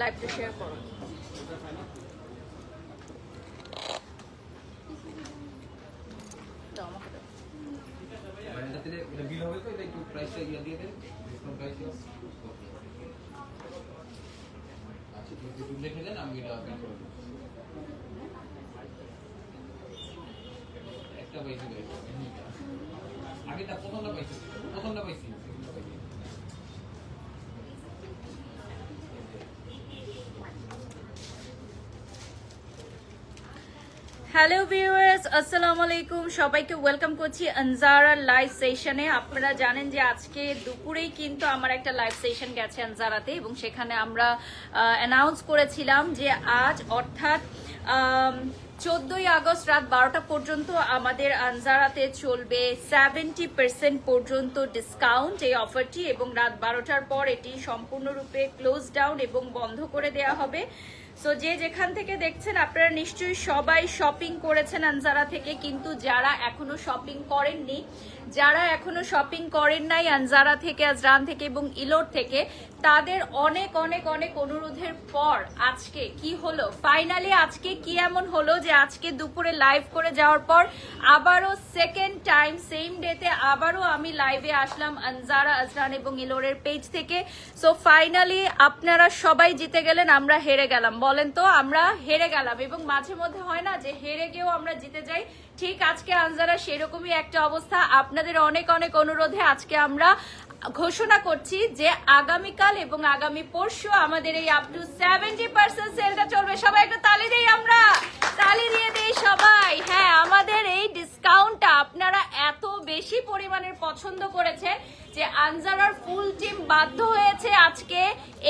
লাইভটা শেয়ার করো। আগেটা প্রথমটা পাইছি হ্যালো ভিউয়ার্স, আসসালামু আলাইকুম। সবাইকে ওয়েলকাম করছি আনজারা লাইভ সেশনে। আপনারা জানেন যে আজকে দুপুরেই কিন্তু আমার একটা লাইভ সেশন গেছে আনজারাতে, এবং সেখানে আমরা অ্যানাউন্স করেছিলাম যে আজ অর্থাৎ 14ই আগস্ট রাত 12টা পর্যন্ত আমাদের আনজারাতে চলবে 70% পর্যন্ত ডিসকাউন্ট এই অফারটি, এবং রাত 12টার পর এটি সম্পূর্ণরূপে ক্লোজ ডাউন এবং বন্ধ করে দেওয়া হবে। সো যে যেখান থেকে দেখছেন আপনারা নিশ্চয়ই সবাই শপিং করেছেন আনজারা থেকে, কিন্তু যারা এখনো শপিং করেননি, যারা এখনো শপিং করেন নাই আনজারা থেকে, আজরান থেকে এবং ইলোর থেকে, তাদের অনেক অনেক অনেক অনুরোধের পর আজকে কি হলো, ফাইনালি আজকে কি এমন হলো যে আজকে দুপুরে লাইভ করে যাওয়ার পর আবারও সেকেন্ড টাইম সেম ডেতে আবারও আমি লাইভে আসলাম আনজারা, আজরান এবং ইলোরের পেজ থেকে। সো ফাইনালি আপনারা সবাই জিতে গেলেন, আমরা হেরে গেলাম। বলেন তো, আমরা হেরে গেলাম। এবং মাঝে মধ্যে হয় না যে হেরে গিয়েও আমরা জিতে যাই, ঠিক আজকে আনজারা সেরকমই একটা অবস্থা। আপনাদের অনেক অনেক অনুরোধে আজকে আমরা ঘোষণা করছি যে আগামীকাল এবং আগামী পরশু আমাদের এই আপ টু 70% সেলটা চলবে। সবাই একটা তালি দেই, আমরা তালি দিয়ে দেই সবাই। হ্যাঁ, আমাদের এই ডিসকাউন্টটা আপনারা এত বেশি পরিমাণের পছন্দ করেছেন যে আনজারার ফুল টিম বাধ্য হয়েছে আজকে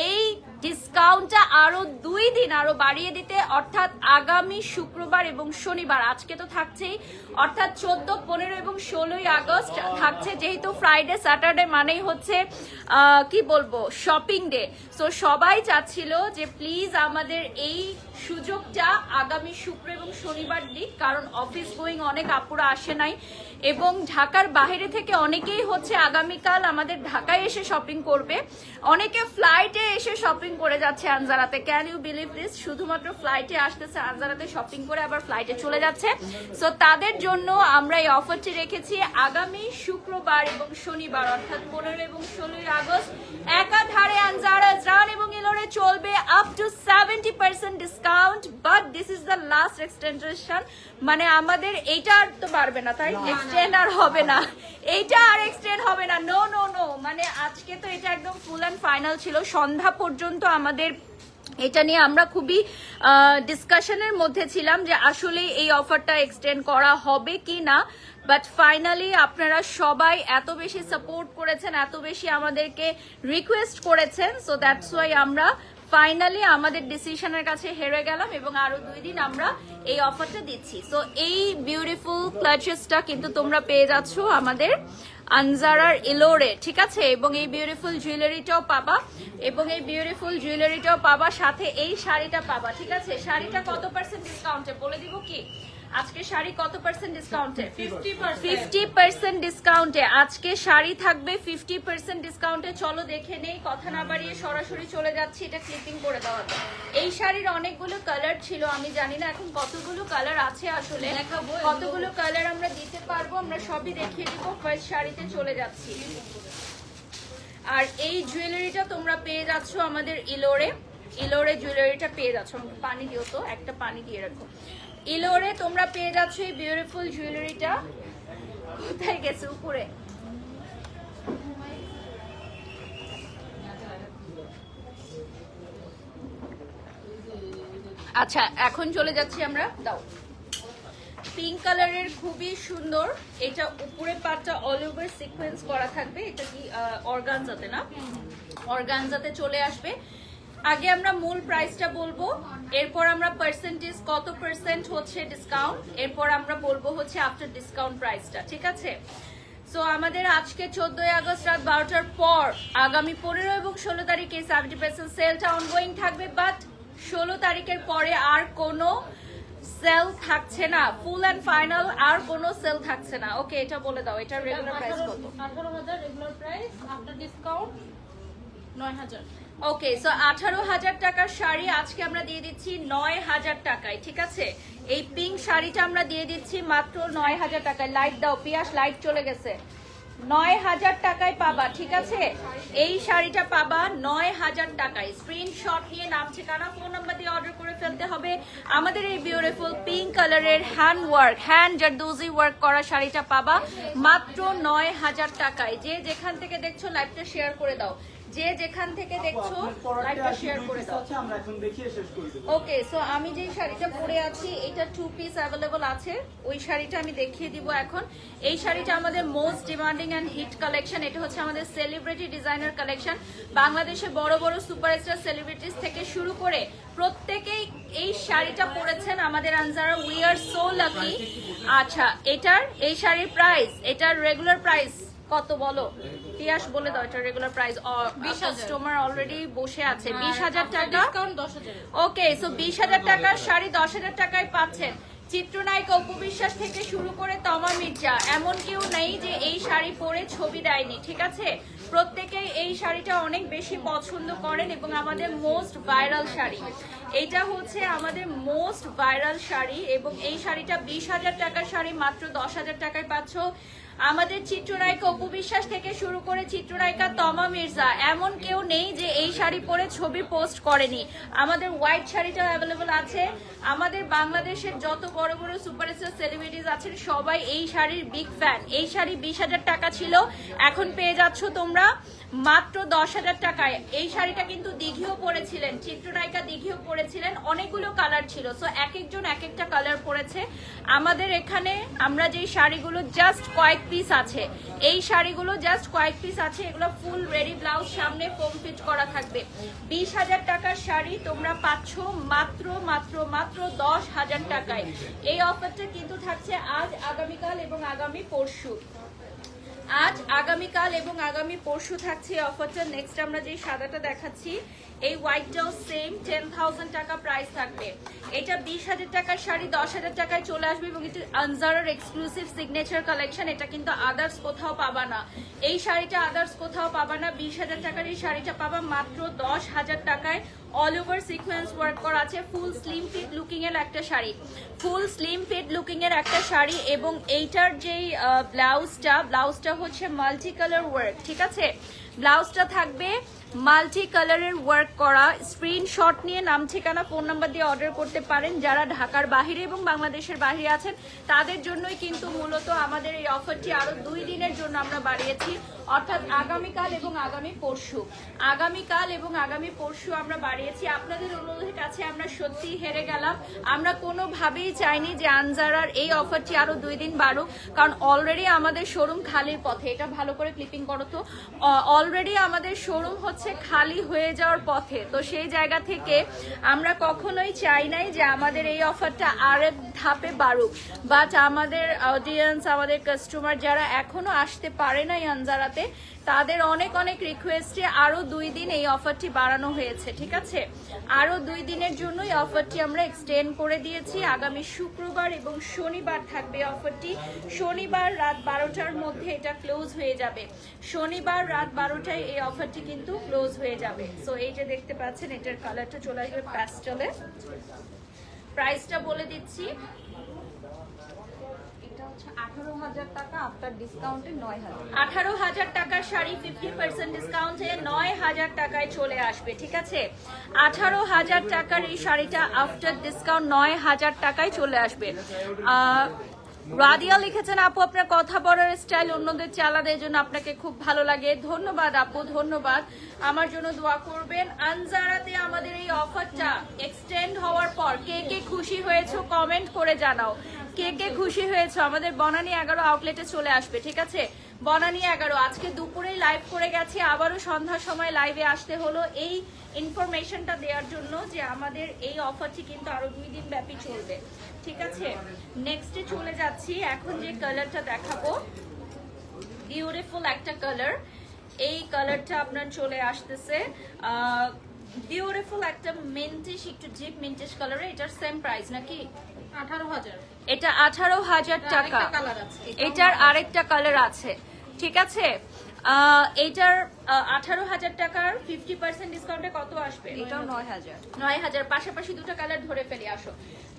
এই ডিসকাউন্টটা আরো 2 দিন আরো বাড়িয়ে দিতে, অর্থাৎ আগামী শুক্রবার এবং শনিবার, আজকে তো থাকছেই, অর্থাৎ 14, 15 এবং 16ই আগস্ট থাকছে। যেহেতু ফ্রাইডে স্যাটারডে মানেই হচ্ছে কি বলবো, শপিং ডে। সো সবাই চাচ্ছিল যে প্লিজ আমাদের এই সুযোগটা আগামী শুক্র এবং শনিবার দিক, কারণ অফিস গোয়িং অনেক আপুরা আসে নাই, এবং ঢাকার বাইরে থেকে অনেকেই হচ্ছে আগামীকাল আমাদের ঢাকায় এসে শপিং করবে, অনেকে ফ্লাইটে এসে শপিং করে যাচ্ছে আনজারাতে। Can you believe this? শুধুমাত্র ফ্লাইটে আসতেছে আনজারাতে শপিং করে আবার ফ্লাইটে চলে যাচ্ছে। সো তাদের জন্য আমরা এই অফারটি রেখেছি আগামী শুক্রবার এবং শনিবার, অর্থাৎ 15 এবং 16 আগস্ট একাধারে আনজারা, আজরান এবং ইলোরে চলবে up to 70% discount. But this is the last extension, মানে আমাদের এইটা আর তো পারবে না, তাই এক্সটেন্ড আর হবে না, এইটা আর এক্সটেন্ড হবে না। নো নো নো, মানে আজকে তো এটা একদম ফুল অ্যান্ড ফাইনাল ছিল। সন্ধ্যা পর্যন্ত আমাদের এটা নিয়ে আমরা খুবই ডিসকাশনের মধ্যে ছিলাম যে আসলে এই অফারটা এক্সটেন্ড করা হবে কি না, বাট ফাইনালি আপনারা সবাই এত বেশি সাপোর্ট করেছেন, এত বেশি আমাদেরকে রিকোয়েস্ট করেছেন, সো দ্যাটস ওয়াই আমরা ফাইনালি আমাদের ডিসিশনের কাছে হেরে গেলাম, এবং আরো 2 দিন আমরা এই অফারটা দিচ্ছি। সো এই বিউটিফুল ক্লাচেসটা কিন্তু তোমরা পেয়ে যাচ্ছ আমাদের আনজারার ইলোরে, ঠিক আছে, এবং এই বিউটিফুল জুয়েলারিটাও পাবা, এবং এই বিউটিফুল জুয়েলারিটাও পাবা, সাথে এই শাড়িটা পাবা, ঠিক আছে। শাড়িটা কত পার্সেন্ট ডিসকাউন্টে বলে দিব কি? আজকে শাড়ি কত পার্সেন্ট ডিসকাউন্টে? 50% ডিসকাউন্টে আজকে শাড়ি থাকবে 50% ডিসকাউন্টে। চলো দেখে নেই, কথা না বাড়িয়ে সরাসরি চলে যাচ্ছি, এটা ক্লিপিং করে দেওয়া। এই শাড়ির অনেকগুলো কালার ছিল, আমি জানি না এখন কতগুলো কালার আছে, আসলে কতগুলো কালার আমরা দিতে পারবো, আমরা সবই দেখিয়ে দিব। ফার্স্ট শাড়িতে চলে যাচ্ছি। আর এই জুয়েলারিটা তোমরা পেয়ে যাচ্ছ আমাদের ইলোরে, ইলোরে জুয়েলারিটা পেয়ে যাচ্ছ। পানি দিও তো, একটা পানি দিয়ে রাখো। ইলোরে তোমরা পেয়ে যাচ্ছ এই বিউটিফুল জুয়েলারিটা। কোথায় গেছে? উপরে। আচ্ছা, এখন চলে যাচ্ছি আমরা। দাও, পিঙ্ক কালারের, খুবই সুন্দর। এটা উপরে পাটটা অল ওভার সিকোয়েন্স করা থাকবে। এটা কি অর্গানজাতে না? অর্গানজাতে চলে আসবে। আগে আমরা মূল প্রাইসটা বলবো, এরপর আমরা পার্সেন্টেজ কত পার্সেন্ট হচ্ছে ডিসকাউন্ট, এরপর আমরা বলবো হচ্ছে আফটার ডিসকাউন্ট প্রাইসটা, ঠিক আছে। সো আমাদের আজকে 14ই আগস্ট রাত 12টার পর আগামী 15 এবং 16 তারিখে 70% সেলটা অনগোয়িং থাকবে, বাট 16 তারিখের পরে আর কোনো সেল থাকছে না, ফুল এন্ড ফাইনাল আর কোনো সেল থাকছে না। ওকে, এটা বলে দাও, এটার রেগুলার প্রাইস কত? 18,000 রেগুলার প্রাইস, আফটার ডিসকাউন্ট 9,000। ওকে, সো 18,000 টাকার শাড়ি আজকে আমরা দিয়ে দিচ্ছি 9,000 টাকায়, ঠিক আছে? এই পিঙ্ক শাড়িটা আমরা দিয়ে দিচ্ছি মাত্র 9,000 টাকায়। লাইট দাও পিয়াস, লাইট চলে গেছে। 9,000 টাকায় পাবা, ঠিক আছে? এই শাড়িটা পাবা 9,000 টাকায়। স্ক্রিনশট নিয়ে নাম, ঠিকানা, ফোন নাম্বার দিয়ে অর্ডার করে ফেলতে হবে। আমাদের এই বিউটিফুল পিঙ্ক কালারের hand work, hand zardozi work করা শাড়িটা পাবা মাত্র 9,000 টাকায়। যে যেখান থেকে দেখছো লাইভটা শেয়ার করে দাও, যে যেখান থেকে দেখছো লাইভটা শেয়ার করে দাও। আমরা এখন দেখিয়ে শেষ করে দেব। ওকে, সো আমি যে শাড়িটা পরে আছি এটা 2 পিস অ্যাভেলেবল আছে, ওই শাড়িটা আমি দেখিয়ে দিব এখন। এই শাড়িটা আমাদের most demanding and hit collection. এটা হচ্ছে আমাদের সেলিব্রিটি ডিজাইনার কালেকশন। বাংলাদেশে বড় বড় সুপারস্টার সেলিব্রিটিস থেকে শুরু করে প্রত্যেকেই এই শাড়িটা পরেছেন আমাদের Anjara. We are so lucky. আচ্ছা, এই শাড়ির প্রাইস, এটার রেগুলার প্রাইস কত বলো? পিয়াস বলে দাও এটার রেগুলার প্রাইস। 20,000 কাস্টমার অলরেডি বসে আছে। 20,000 টাকা। ডিসকাউন্ট 10,000। ওকে, সো 20,000 টাকার শাড়ি 10,000 টাকায় পাচ্ছেন। চিত্রনায়িকা অপু বিশ্বাস থেকে শুরু করে তমা মির্জা, এমন কেউ নেই যে এই শাড়ি পরে ছবি দেয়নি, ঠিক আছে? প্রত্যেকেই এই শাড়িটা অনেক বেশি পছন্দ করেন এবং আমাদের মোস্ট ভাইরাল শাড়ি। এইটা হচ্ছে আমাদের মোস্ট ভাইরাল শাড়ি এবং এই শাড়িটা 20,000 টাকার শাড়ি মাত্র 10,000 টাকায় পাচ্ছ। আমাদের চিত্রনায়িকা অপু বিশ্বাস থেকে শুরু করে চিত্রনায়িকা তমা মির্জা, এমন কেউ নেই যে এই শাড়ি পরে ছবি পোস্ট করেনি। আমাদের হোয়াইট শাড়িটাও অ্যাভেলেবল আছে। আমাদের বাংলাদেশের যত বড় বড় সুপারস্টার সেলিব্রিটিস আছেন সবাই এই শাড়ির বিগ ফ্যান। এই শাড়ি 20,000 টাকা ছিল, এখন পেয়ে যাচ্ছ তোমরা মাত্র 10,000 টাকায়। এই শাড়িটা কিন্তু দিঘিও পরেছিলেন, চিত্রনায়িকা দিঘিও পরেছিলেন, অনেকগুলো কালার ছিল, সো এক একজন এক একটা কালার পরেছে। আমাদের এখানে আমরা যেই শাড়িগুলো জাস্ট কয়েক পিস আছে, এই শাড়িগুলো জাস্ট কয়েক পিস আছে, এগুলো ফুল রেডি, ব্লাউজ সামনে ফোম ফিট করা থাকবে। 20,000 টাকার শাড়ি তোমরা পাচ্ছ মাত্র মাত্র মাত্র 10,000 টাকায়। এই অফারটা কিন্তু থাকছে আজ, আগামীকাল এবং আগামী পরশু। আজ, আগামীকাল এবং আগামী পরশু থাকছে অফারটা। নেক্সট আমরা যে সাদাটা দেখাচ্ছি, এই হোয়াইটটাও সেম 10,000 টাকা প্রাইস থাকবে। এটা 20,000 টাকার শাড়ি 10,000 টাকায় চলে আসবে এবং এটা আনজারার এক্সক্লুসিভ সিগনেচার কালেকশন। এটা কিন্তু আদার্স কোথাও পাবা না, এই শাড়িটা আদার্স কোথাও পাবা না। 20,000 টাকার এই শাড়িটা পাবা মাত্র 10,000 টাকায়। অল ওভার সিকোয়েন্স ওয়ার্ক করা আছে, ফুল স্লিম ফিট লুকিং এর একটা শাড়ি, ফুল স্লিম ফিট লুকিং এর একটা শাড়ি এবং এইটার যেই ব্লাউজটা হচ্ছে মাল্টি কালার ওয়ার্ক, ঠিক আছে? ব্লাউজটা থাকবে মাল্টি কালারের ওয়ার্ক করা। স্ক্রিনশট নিয়ে নাম, ঠিকানা, ফোন নাম্বার দিয়ে অর্ডার করতে পারেন। যারা ঢাকার বাইরে এবং বাংলাদেশের বাইরে আছেন তাদের জন্যই কিন্তু মূলত আমাদের এই অফারটি আরো 2 দিনের জন্য আমরা বাড়িয়েছি, অর্থাৎ আগামীকাল এবং আগামী পরশু। আগামীকাল এবং আগামী পরশু আমরা বাড়িয়েছি। আপনাদের অনুরোধের কাছে আমরা সত্যি হেরে গেলাম। আমরা কোনোভাবেই চাইনি যে আনজারার এই অফারটি আরো 2 দিন বাড়ুক, কারণ অলরেডি আমাদের শোরুম খালির পথে। এটা ভালো করে ক্লিপিং করো তো। অলরেডি আমাদের শোরুম হচ্ছে খালি হয়ে যাওয়ার পথে, তো সেই জায়গা থেকে আমরা কখনোই চাই নাই যে আমাদের এই অফারটা আরেক ধাপে বাড়ুক। বাট আমাদের অডিয়েন্স, আমাদের কাস্টমার যারা এখনো আসতে পারে নাই আনজারাতে, তাদের অনেক অনেক রিকোয়েস্টে আরো 2 দিন এই অফারটি বাড়ানো হয়েছে, ঠিক আছে? আরো 2 দিনের জন্য এই অফারটি আমরা এক্সটেন্ড করে দিয়েছি। আগামী শুক্রবার এবং শনিবার থাকবে অফারটি। শনিবার রাত 12টার মধ্যে এটা ক্লোজ হয়ে যাবে। শনিবার রাত 12টায় এই অফারটি কিন্তু ক্লোজ হয়ে যাবে। সো এই যে দেখতে পাচ্ছেন, এটার কালারটা চলে আসবে প্যাস্টেলে। প্রাইসটা বলে দিচ্ছি, এটা হচ্ছে 18,000 টাকা, আফটার ডিসকাউন্টে 9,000। 18,000 টাকার শাড়ি 50% ডিসকাউন্টে 9,000 টাকায় চলে আসবে, ঠিক আছে? 18,000 টাকার এই শাড়িটা আফটার ডিসকাউন্ট 9,000 টাকায় চলে আসবে। রাদিয়া লিখেছেন, আপু আপনার কথা বলার স্টাইল অন্যদের চালান, এই জন্য আপনাকে খুব ভালো লাগে। ধন্যবাদ আপু, ধন্যবাদ। আমার জন্য দোয়া করবেন। আনজারাতে আমাদের এই অফারটা এক্সটেন্ড হওয়ার পর কে কে খুশি হয়েছো কমেন্ট করে জানাও। কে কে খুশি হয়েছো? আমাদের বনানী 11 আউটলেটে চলে আসবে, ঠিক আছে? বনানী 11 আজকে দুপুরেই লাইভ করে গেছি, আবারও সন্ধ্যার সময় লাইভে আসতে হলো এই ইনফরমেশনটা দেওয়ার জন্য যে আমাদের এই অফারটি কিন্তু আরো 2 দিন ব্যাপী চলবে, ঠিক আছে? নেক্সটে চলে যাচ্ছি। এখন যে কালারটা দেখাবো, বিউটিফুল একটা কালার। এই কালারটা আপনার চলে আসতেছে বিউটিফুল একটা মিন্টিশ, একটু ডিপ মিন্টিশ কালারে। এটার সেম প্রাইস নাকি? 18,000। এটা 18,000 টাকা। কালার আছে, এটার আরেকটা কালার আছে, ঠিক আছে। এইটার 18,000 টাকার 50% ডিসকাউন্টে কত আসবে? এটাও 9,000। 9,000, পাশাপাশি দুটো কালার ধরে ফেলে আসো।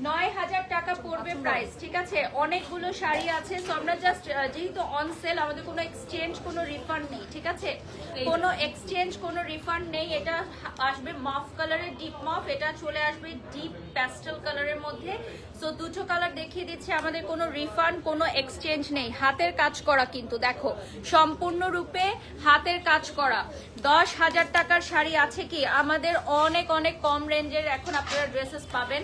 9,000 টাকা পড়বে প্রাইস, ঠিক আছে। অনেকগুলো শাড়ি আছে, সো আমরা জাস্ট যেহেতু অন সেল, আমাদের কোনো এক্সচেঞ্জ কোনো রিফান্ড নেই, ঠিক আছে। কোনো এক্সচেঞ্জ কোনো রিফান্ড নেই। এটা আসবে মফ কালারের, ডিপ মফ। এটা চলে আসবে ডিপ প্যাস্টেল কালারের মধ্যে। সো দুটো কালার দেখিয়ে দিচ্ছি, আমাদের কোনো রিফান্ড কোনো এক্সচেঞ্জ নেই। হাতের কাজ করা কিন্তু, দেখো সম্পূর্ণরূপে হাতের কাজ করা। 10,000 টাকার শাড়ি আছে কি? আমাদের অনেক অনেক কম রেঞ্জের এখন আপনারা ড্রেসেস পাবেন।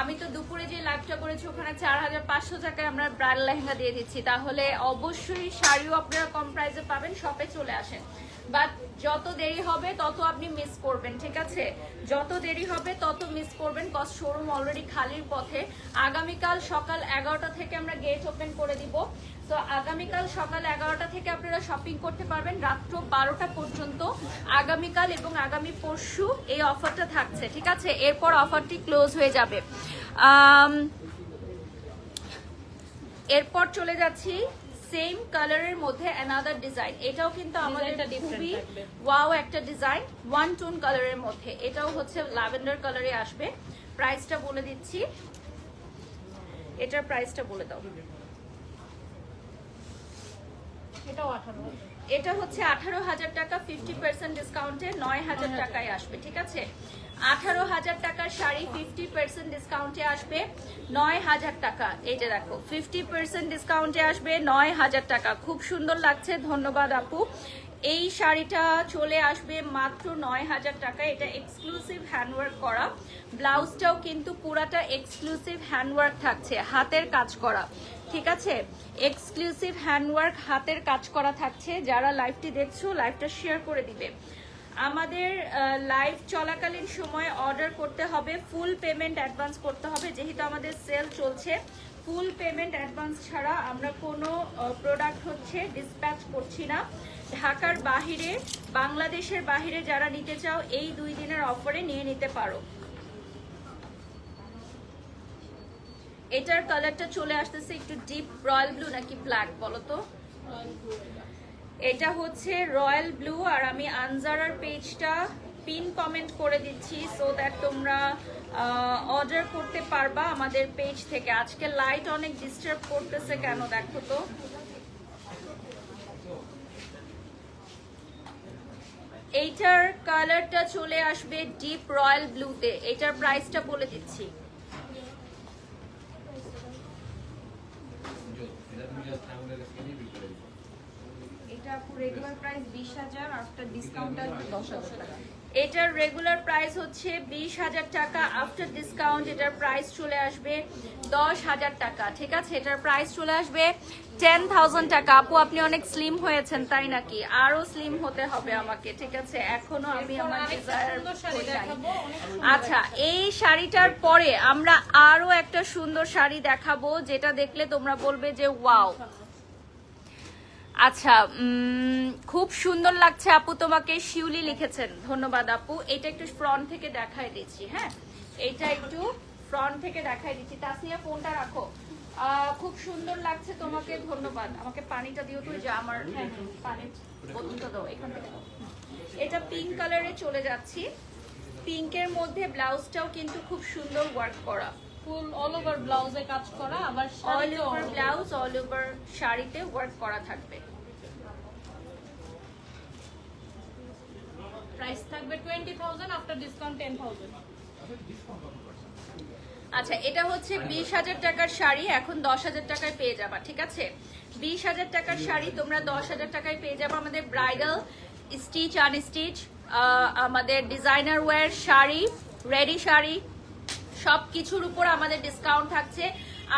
আমি তো দুপুরে যে লাইভটা করেছি ওখানে 4,500 টাকায় আমরা ব্রাইডাল লেহেঙ্গা দিয়ে দিচ্ছি, তাহলে অবশ্যই শাড়িও আপনারা কম প্রাইসে পাবেন। শপে চলে আসেন, বাট যত দেরি হবে তত আপনি মিস করবেন, ঠিক আছে। যত দেরি হবে তত মিস করবেন, কজ শোরুম অলরেডি খালির পথে। আগামীকাল সকাল 11টা থেকে আমরা গেট ওপেন করে দিব। তো আগামীকাল সকাল 11টা থেকে আপনারা শপিং করতে পারবেন রাত্র 12টা পর্যন্ত। আগামীকাল এবং আগামী পরশু এই অফারটা থাকছে, ঠিক আছে। এরপর অফারটি ক্লোজ হয়ে যাবে। এরপর চলে যাচ্ছি সেম কালারের মধ্যে অ্যানাদার ডিজাইন। এটাও কিন্তু আমাদের খুবই ওয়াও একটা ডিজাইন, ওয়ান টোন কালারের মধ্যে। এটাও হচ্ছে ল্যাভেন্ডার কালারে আসবে। প্রাইসটা বলে দিচ্ছি, এটার প্রাইসটা বলে দাও। এটাও 18,000। এটা হচ্ছে 18,000 টাকা, 50% ডিসকাউন্টে 9,000 টাকায় আসবে, ঠিক আছে। 18,000 টাকার শাড়ি 50% ডিসকাউন্টে আসবে 9,000 টাকা। এই যে দেখো 50% ডিসকাউন্টে আসবে 9,000 টাকা। খুব সুন্দর লাগছে, ধন্যবাদ আপু। এই শাড়িটা চলে আসবে মাত্র 9,000 টাকা। এটা এক্সক্লুসিভ হ্যান্ডওয়ার্ক করা, ব্লাউজটাও কিন্তু পুরাটা এক্সক্লুসিভ হ্যান্ডওয়ার্ক থাকছে, হাতের কাজ করা, ঠিক আছে। এক্সক্লুসিভ হ্যান্ডওয়ার্ক হাতের কাজ করা থাকছে। যারা লাইভটি দেখছো লাইভটা শেয়ার করে দিবে। আমাদের লাইভ চলাকালীন সময় অর্ডার করতে হবে, ফুল পেমেন্ট অ্যাডভান্স করতে হবে, যেহেতু আমাদের সেল চলছে। ফুল পেমেন্ট অ্যাডভান্স ছাড়া আমরা কোনো প্রোডাক্ট হচ্ছে ডিসপ্যাচ করছি না। ঢাকার বাহিরে, বাংলাদেশের বাহিরে যারা নিতে চাও এই 2 দিনের অফারে নিয়ে নিতে পারো। এটার কালারটা চলে আসতেছে একটু ডিপ রয়্যাল ব্লু নাকি ব্ল্যাক বলো তো? এটা হচ্ছে রয়্যাল ব্লু। আর আমি আনজারার পেজটা পিন কমেন্ট করে দিচ্ছি, সো দ্যাট তোমরা অর্ডার করতে পারবা আমাদের পেজ থেকে। আজকে লাইট অনেক ডিস্টার্ব করতেছে কেন দেখো তো। এইটার কালারটা চলে আসবে ডিপ রয়্যাল ব্লুতে। এটার প্রাইসটা বলে দিচ্ছি। এটা রেগুলার প্রাইস 20,000, আফটার ডিসকাউন্ট আসবে 10,000 টাকা। এটার রেগুলার প্রাইস হচ্ছে 20,000 টাকা, আফটার ডিসকাউন্ট এটার প্রাইস চলে আসবে 10,000 টাকা, ঠিক আছে। এটার প্রাইস চলে আসবে 10,000 টাকা। আপু আপনি অনেক স্লিম হয়েছেন তাই নাকি? আরো স্লিম হতে হবে আমাকে, ঠিক আছে। এখনো আমি আমার ডিজায়ার দেখাবো, অনেক আচ্ছা, এই শাড়িটার পরে আমরা আরো একটা সুন্দর শাড়ি দেখাবো, যেটা দেখলে তোমরা বলবে যে ওয়াও। আচ্ছা, খুব সুন্দর লাগছে আপু তোমাকে, শিউলি লিখেছেন, ধন্যবাদ আপু। এটা একটু ফ্রন্ট থেকে দেখাই দিচ্ছি, হ্যাঁ এটা একটু ফ্রন্ট থেকে দেখাই দিচ্ছি। তাসনিয়া ফোনটা রাখো। খুব সুন্দর লাগছে তোমাকে, ধন্যবাদ। আমাকে পানিটা দিও তো, যে আমার পানির বোতলটা দাও, এখান থেকে দাও। এটা পিঙ্ক কালারে চলে যাচ্ছি। পিঙ্কের মধ্যে ব্লাউজটাও কিন্তু খুব সুন্দর ওয়ার্ক করা, ফুল অল ওভার ব্লাউজে কাজ করা, আবার all over blouse, all over শাড়িতে ওয়ার্ক করা থাকবে। প্রাইস থাকবে 20,000, আফটার ডিসকাউন্ট 10,000। আচ্ছা, এটা হচ্ছে 20,000 টাকার শাড়ি, এখন 10,000 টাকায় পেয়ে যাবা, ঠিক আছে। 20,000 টাকার শাড়ি তোমরা 10,000 টাকায় পেয়ে যাবে। আমাদের ব্রাইডাল, স্টিচ আনস্টিচ, আমাদের designer wear sari, ready sari, সব কিছুর উপর আমাদের ডিসকাউন্ট থাকছে।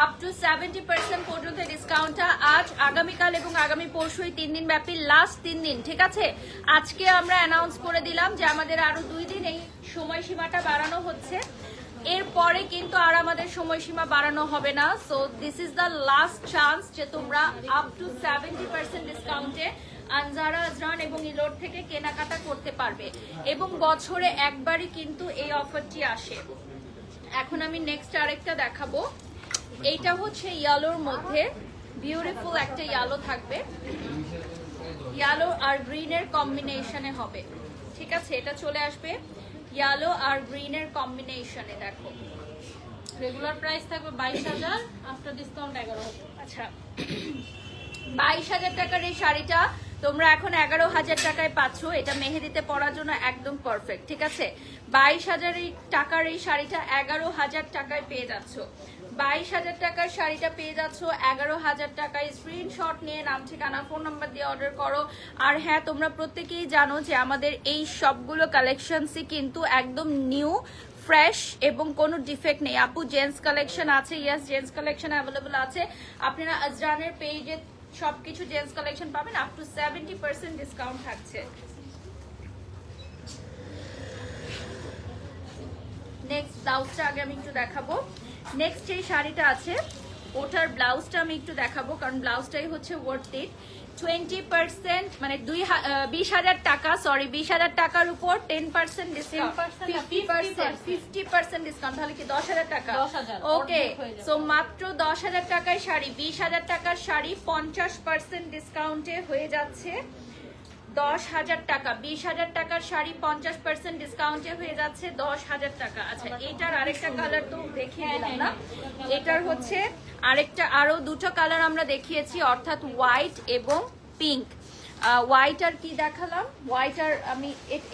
আপ টু 70% পর্যন্ত ডিসকাউন্টটা আজ, আগামীকাল এবং আগামী পরশু, এই 3 দিন ব্যাপী, লাস্ট 3 দিন, ঠিক আছে। আজকে আমরা অ্যানাউন্স করে দিলাম যে আমাদের আরো 2 দিন এই সময়সীমাটা বাড়ানো হচ্ছে। এরপরে কিন্তু আর আমাদের সময়সীমা বাড়ানো হবে না। So this is the last chance যে তোমরা আপ টু 70% ডিসকাউন্টে আনজারা, আজরান এবং ইলোর থেকে কেনাকাটা করতে পারবে এবং বছরে একবারই কিন্তু এই অফারটি আসে। এখন আমি নেক্সট আরেকটা দেখাবো। এইটা হচ্ছে ইয়েলোর মধ্যে বিউটিফুল একটা ইয়েলো থাকবে, ইয়েলো আর গ্রিনের কম্বিনেশনে হবে। ঠিক আছে, এটা চলে আসবে ইয়েলো আর গ্রিনের কম্বিনেশনে। দেখো রেগুলার প্রাইস থাকবে 22,000, আফটার ডিসকাউন্ট 11,000। আচ্ছা, 22,000 টাকার এই শাড়িটা তোমরা এখন 11,000 টাকায় পাচ্ছ। এটা মেহেদিতে পরার জন্য একদম পারফেক্ট। ঠিক আছে, 22,000 টাকার এই শাড়িটা 11,000 টাকায় পেয়ে যাচ্ছ। 22,000 টাকার শাড়িটা পেয়ে যাচ্ছ 11,000 টাকায়। স্ক্রিনশট নিয়ে নাম, ঠিকানা, ফোন নাম্বার দিয়ে অর্ডার করো। আর হ্যাঁ, তোমরা প্রত্যেকেই জানো যে আমাদের এই সবগুলো কালেকশনসই কিন্তু একদম নিউ, ফ্রেশ এবং কোনো ডিফেক্ট নেই। আপু জেন্টস কালেকশন আছে? ইয়েস, জেন্টস কালেকশন অ্যাভেলেবল আছে। আপনারা আজরানের পেজে সবকিছু জেন্টস কালেকশন পাবেন, আপ টু 70% ডিসকাউন্ট থাকছে। নেক্সট ব্লাউজটা আগে আমি একটু দেখাবো। নেক্সট যে শাড়িটা আছে ওটার ব্লাউজটা আমি একটু দেখাবো, কারণ ব্লাউজটাই হচ্ছে ওয়ার্থ ইট। 20% মানে 20,000 টাকা, সরি 20,000 টাকার উপর 10% ডিসকাউন্ট, 50% ডিসকাউন্ট, তাহলে কি 10,000 টাকা? 10,000 ওকে, সো মাত্র 10,000 টাকায় শাড়ি, 20,000 টাকার শাড়ি 50% ডিসকাউন্টে হয়ে যাচ্ছে 10,000 টাকা। 20,000 টাকার শাড়ি 50% ডিসকাউন্টে হয়ে যাচ্ছে 10,000 টাকা। আচ্ছা, এটার আরেকটা কালার তো দেখিয়ে দিলাম না, এটার হচ্ছে আরেকটা, আরো দুটো কালার আমরা দেখিয়েছি, অর্থাৎ হোয়াইট এবং পিঙ্ক। হোয়াইট আর কি দেখালাম? হোয়াইট আর আমি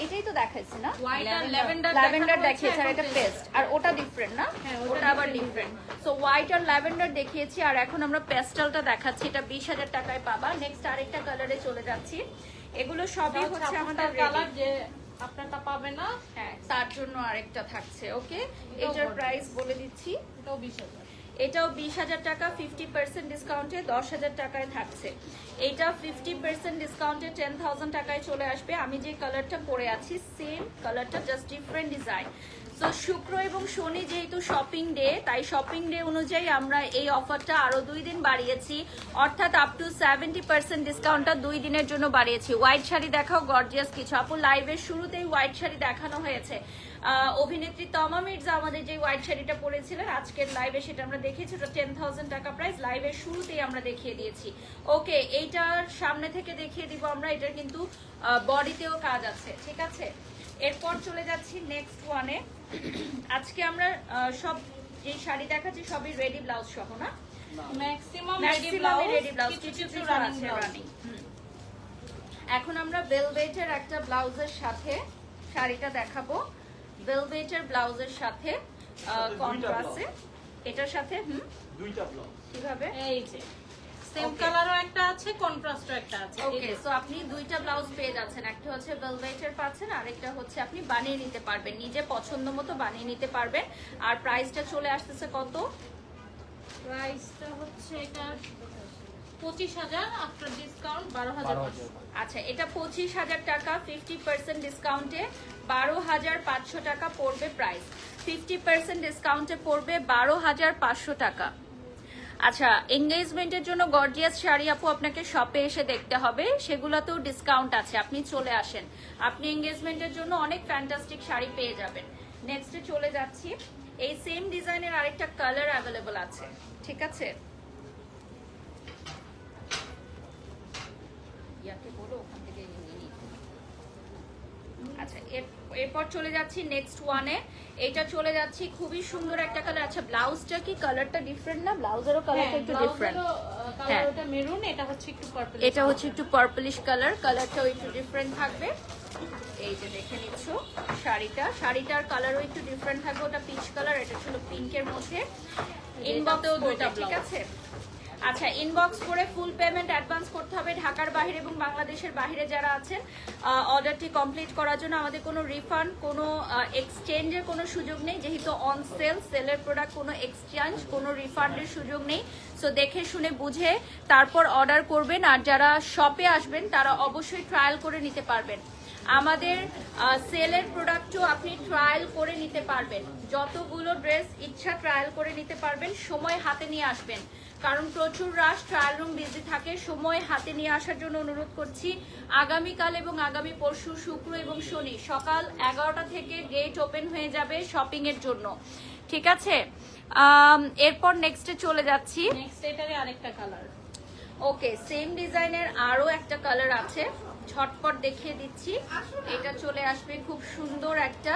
এটাই তো দেখাইছি না, হোয়াইট আর ল্যাভেন্ডার ল্যাভেন্ডার দেখিয়েছি, আর এটা পেস্ট, আর ওটা ডিফারেন্ট না? হ্যাঁ, ওটা আবার ডিফারেন্ট। সো হোয়াইট আর ল্যাভেন্ডার দেখিয়েছি, আর এখন আমরা পেস্টালটা দেখাচ্ছি, এটা 20,000 টাকায় পাবা। নেক্সট আরেকটা কালারে চলে যাচ্ছি। এগুলো সবই হচ্ছে আমাদের কালার, যে আপনারটা পাবে না, হ্যাঁ, তার জন্য আরেকটা থাকছে। ওকে, এটার প্রাইস বলে দিচ্ছি, এটাও 20,000। এটাও 20,000 টাকা, 50% ডিসকাউন্টে 10,000 টাকায় থাকছে। এটা 50% ডিসকাউন্টে 10,000 টাকায় চলে আসবে। আমি যে কালারটা পরে আছি সেম কালারটা, জাস্ট ডিফারেন্ট ডিজাইন। সো শুক্র এবং শনি যেহেতু শপিং ডে, তাই শপিং ডে অনুযায়ী আমরা এই অফারটা আরো 2 দিন বাড়িয়েছি, অর্থাৎ আপ টু 70% ডিসকাউন্টটা 2 দিনের জন্য বাড়িয়েছি। হোয়াইট শাড়ি দেখাও, গর্জিয়াস কিছু। আপু লাইভের শুরুতেই হোয়াইট শাড়ি দেখানো হয়েছে। অভিনেত্রী তমা মির্জা আমাদের যে হোয়াইট শাড়িটা পরেছিলেন আজকের লাইভে, সেটা আমরা দেখেছি, ওটা 10,000 টাকা প্রাইস, লাইভের শুরুতেই আমরা দেখিয়ে দিয়েছি। ওকে, এইটার সামনে থেকে দেখিয়ে দিব আমরা, এটার কিন্তু বডিতেও কাজ আছে। ঠিক আছে, এরপর চলে যাচ্ছি নেক্সট ওয়ানে। আজকে আমরা সব যে শাড়ি দেখাচ্ছি সবই রেডি ব্লাউজ সহ, না? ম্যাক্সিমাম রেডি ব্লাউজ, কিছু রানিং। এখন আমরা ভেলভেটের একটা ব্লাউজের সাথে শাড়িটা দেখাবো, ভেলভেটের ব্লাউজের সাথে কন্ট্রাস্টে, এটার সাথে দুইটা ব্লাউজ কিভাবে? এই যে সেম কালারও একটা আছে, কন্ট্রাস্টও একটা আছে। ওকে, সো আপনি দুইটা ব্লাউজ পেয়ে যাচ্ছেন, একটা হচ্ছে ভেলভেটের পাচ্ছেন, আরেকটা হচ্ছে আপনি বানিয়ে নিতে পারবেন, নিজে পছন্দ মতো বানিয়ে নিতে পারবেন। আর প্রাইসটা চলে আসতেছে কত? প্রাইসটা হচ্ছে এটা 25,000, আফটার ডিসকাউন্ট 12,000। আচ্ছা, এটা 25,000 টাকা, 50% ডিসকাউন্টে 12,500 টাকা পড়বে প্রাইস। 50% ডিসকাউন্টে পড়বে 12,500 টাকা। আচ্ছা, এঙ্গেজমেন্টের জন্য গর্জিয়াস শাড়ি আপু আপনাকে শপে এসে দেখতে হবে, সেগুলোতেও ডিসকাউন্ট আছে, আপনি চলে আসেন, আপনি এঙ্গেজমেন্টের জন্য অনেক ফ্যান্টাস্টিক শাড়ি পেয়ে যাবেন। নেক্সটে চলে যাচ্ছি, এই সেম ডিজাইনের আরেকটা কালার অ্যাভেলেবল আছে। ঠিক আছে, ইয়াকে বলো ওখান থেকে নিয়ে নিতে। আচ্ছা, এরপর চলে যাচ্ছি নেক্সট ওয়ানে। এটা চলে যাচ্ছি, খুবই সুন্দর একটা কালার। আচ্ছা, ব্লাউজটা কি কালারটা ডিফারেন্ট না? ব্লাউজেরও কালারটা একটু ডিফারেন্ট। কালার ওটা মেরুন, এটা হচ্ছে একটু পার্পল। এটা হচ্ছে একটু পার্পলিশ কালার, কালারটাও একটু ডিফারেন্ট থাকবে। এই যে দেখে নিচ্ছ শাড়িটার কালারও একটু ডিফারেন্ট থাকবে, ওটা পিচ কালার, এটা ছিল পিঙ্কের মধ্যে। ইনবক্সেও দুইটা, ঠিক আছে? আচ্ছা, ইনবক্স করে ফুল পেমেন্ট অ্যাডভান্স করতে হবে ঢাকার বাইরে এবং বাংলাদেশের বাইরে যারা আছেন। অর্ডারটি কমপ্লিট করার জন্য আমাদের কোনো রিফান্ড, কোনো এক্সচেঞ্জের কোনো সুযোগ নেই, যেহেতু অন সেলের প্রোডাক্ট, কোনো এক্সচেঞ্জ, কোনো রিফান্ডের সুযোগ নেই। সো দেখে শুনে বুঝে তারপর অর্ডার করবেন। আর যারা শপে আসবেন তারা অবশ্যই ট্রায়াল করে নিতে পারবেন। আমাদের সেলের প্রোডাক্টও আপনি ট্রায়াল করে নিতে পারবেন, যতগুলো ড্রেস ইচ্ছা ট্রায়াল করে নিতে পারবেন। সময় হাতে নিয়ে আসবেন, কারণ প্রচুর রাশ ট্রায়াল রুম বিজি থাকে। সময় হাতে নিয়ে আসার জন্য অনুরোধ করছি। আগামীকাল এবং আগামী পরশু শুক্র এবং শনি সকাল 11টা থেকে গেট ওপেন হয়ে যাবে শপিং এর জন্য, ঠিক আছে? এরপর নেক্সটে চলে যাচ্ছি। নেক্সট এটারে আরেকটা কালার। ওকে, সেম ডিজাইনের আরো একটা কালার আছে, ঝটপট দেখিয়ে দিচ্ছি। এটা চলে আসবে খুব সুন্দর একটা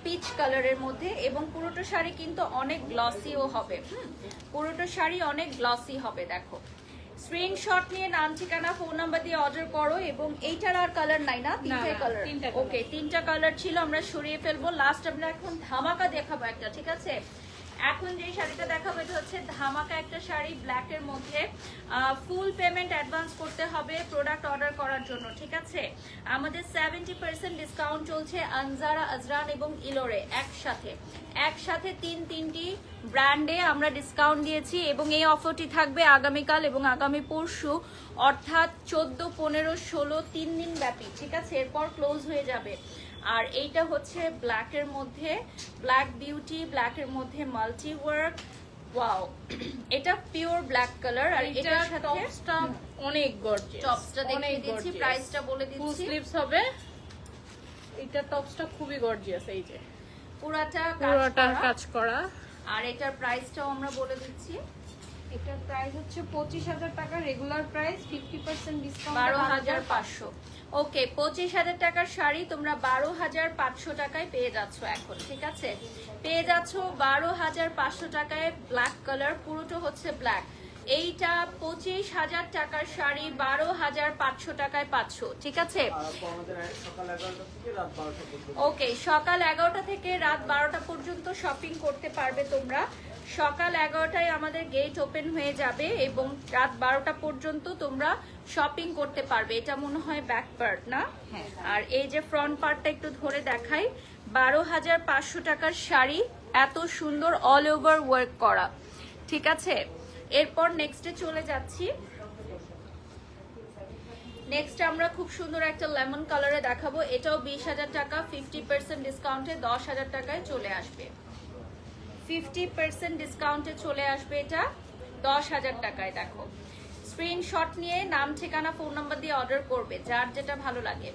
পিচ কালারের মধ্যে, এবং পুরোটা শাড়ি কিন্তু অনেক গ্লসিও হবে। পুরোটা শাড়ি অনেক গ্লসি হবে। দেখো, স্ক্রিনশট নিয়ে নাম ঠিকানা ফোন নাম্বার দিয়ে অর্ডার করো। এবং এইটার আর কালার নাই না? তিনটে কালার। ওকে, তিনটা কালার ছিল, আমরা সরিয়ে ফেলবো। লাস্ট আমরা এখন ধামাকা দেখাবো একটা, ঠিক আছে? এখন যে শাড়িটা দেখাবো এটা হচ্ছে ধামাকা একটা শাড়ি ব্ল্যাকের মধ্যে। ফুল পেমেন্ট অ্যাডভান্স করতে হবে প্রোডাক্ট অর্ডার করার জন্য, ঠিক আছে? আমাদের 70% ডিসকাউন্ট চলছে আনজারা, আজরান এবং ইলোরে একসাথে তিনটি ব্র্যান্ডে আমরা ডিসকাউন্ট দিয়েছি। এবং এই অফারটি থাকবে আগামীকাল এবং আগামী পরশু, অর্থাৎ 14, 15, 16 3 দিন ব্যাপী, ঠিক আছে? এরপর ক্লোজ হয়ে যাবে। আর এইটা হচ্ছে ব্ল্যাকের মধ্যে, ব্ল্যাক বিউটি, ব্ল্যাকের মধ্যে মাল্টি ওয়ার্ক। ওয়াও, এটা পিওর ব্ল্যাক কালার। আর এটার সাথে টপসটা অনেক গর্জিয়াস। টপসটা দেখিয়ে দিচ্ছি, প্রাইসটা বলে ফুল দিচ্ছি। স্লিভস হবে। এটা টপসটা খুবই গর্জিয়াস, এই যে পুরাটা কাজ করা। আর এটার প্রাইসটাও আমরা বলে দিচ্ছি। এটার প্রাইস হচ্ছে 25,000 টাকা, রেগুলার প্রাইস 50% ডিসকাউন্ট 12,500। ওকে, 25,000 টাকার শাড়ি তোমরা 12,500 টাকায় পেয়ে যাচ্ছ এখন, ঠিক আছে? পেয়ে যাচ্ছ 12,500 টাকায় ব্ল্যাক কালার, পুরোটা হচ্ছে ব্ল্যাক। এইটা 25,000 টাকার শাড়ি 12,500 টাকায় পাচ্ছ, ঠিক আছে? ওকে, সকাল 11টা থেকে রাত 12টা পর্যন্ত শপিং করতে পারবে তোমরা। সকাল 11টায় আমাদের গেট ওপেন হয়ে যাবে এবং রাত 12টা পর্যন্ত তোমরা শপিং করতে পারবে। এটা মনে হয় ব্যাক পার্ট না? হ্যাঁ। আর এই যে ফ্রন্ট পার্টটা একটু ধরে দেখাই। 12,500 টাকার শাড়ি, এত সুন্দর অল ওভার ওয়ার্ক করা, ঠিক আছে? এরপর নেক্সটে চলে যাচ্ছি। নেক্সট আমরা খুব সুন্দর একটা লেমন কালারে দেখাবো। এটাও 20,000 টাকা, 50% ডিসকাউন্টে 10,000 টাকায় চলে আসবে। 50% ডিসকাউন্টে চলে আসবে এটা 10,000 টাকায়। দেখো, স্ক্রিনশট নিয়ে নাম ঠিকানা ফোন নাম্বার দিয়ে অর্ডার করবে, যার যেটা ভালো লাগে।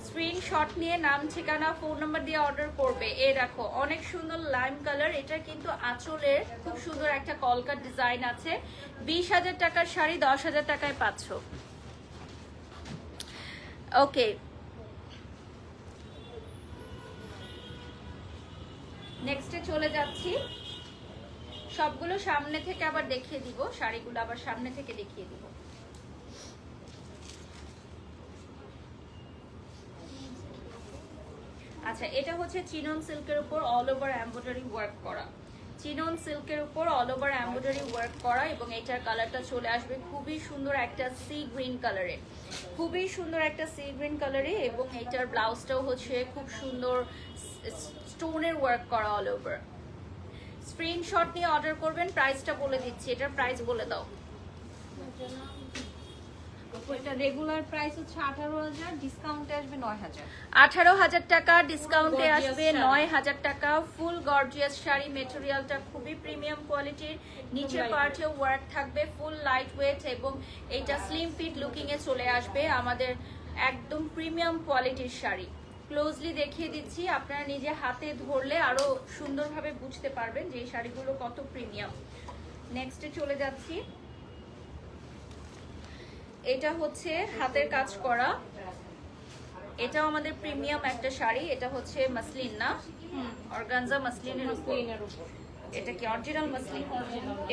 স্ক্রিনশট নিয়ে নাম ঠিকানা ফোন নাম্বার দিয়ে অর্ডার করবে। এই দেখো, অনেক সুন্দর লাইম কালার। এটা কিন্তু আঁচলের খুব সুন্দর একটা কলকার ডিজাইন আছে। 20,000 টাকার শাড়ি 10,000 টাকায় পাচ্ছ। ওকে, নেক্সটে চলে যাচ্ছি। সবগুলো সামনে থেকে আবার দেখিয়ে দিব, শাড়িগুলো আবার সামনে থেকে দেখিয়ে দিব। আচ্ছা, এটা হচ্ছে চিনন সিল্কের উপর অল ওভার এমব্রয়ডারি ওয়ার্ক করা। চিনন সিল্কের উপর অল ওভার এমব্রয়ডারি ওয়ার্ক করা, এবং এটার কালারটা চলে আসবে খুবই সুন্দর একটা সি গ্রিন কালারে, খুবই সুন্দর একটা সি গ্রিন কালারে। এবং এটার ব্লাউজটাও হচ্ছে খুব সুন্দর স্টোনের ওয়ার্ক করা অল ওভার। স্ক্রিনশট নিয়ে অর্ডার করবেন। প্রাইসটা বলে দিচ্ছি, এটার প্রাইস বলে দাও। এটা রেগুলার প্রাইস হচ্ছে 18,000, ডিসকাউন্টে আসবে 9,000। 18,000 টাকা, ডিসকাউন্টে Gorgeous আসবে শাড়ি। 9,000 টাকা। ফুল গর্জিয়াস শাড়ি, মেটেরিয়ালটা খুবই প্রিমিয়াম কোয়ালিটির। নিচের পার্টেও ওয়ার্ক থাকবে, ফুল লাইট ওয়েট, এবং এটা স্লিম ফিট লুকিং এ চলে আসবে। আমাদের একদম প্রিমিয়াম কোয়ালিটির শাড়ি। ক্লোজলি দেখিয়ে দিচ্ছি, আপনারা নিজে হাতে ধরলে আরো সুন্দরভাবে বুঝতে পারবেন যে এই শাড়িগুলো কত প্রিমিয়াম। নেক্সটে চলে যাচ্ছি। এটা হচ্ছে হাতের কাজ করা, এটাও আমাদের প্রিমিয়াম একটা শাড়ি। এটা হচ্ছে মাসলিন না, অর্গানজা মাসলিনের উপর। এটা কি অরিজিনাল মাসলিন?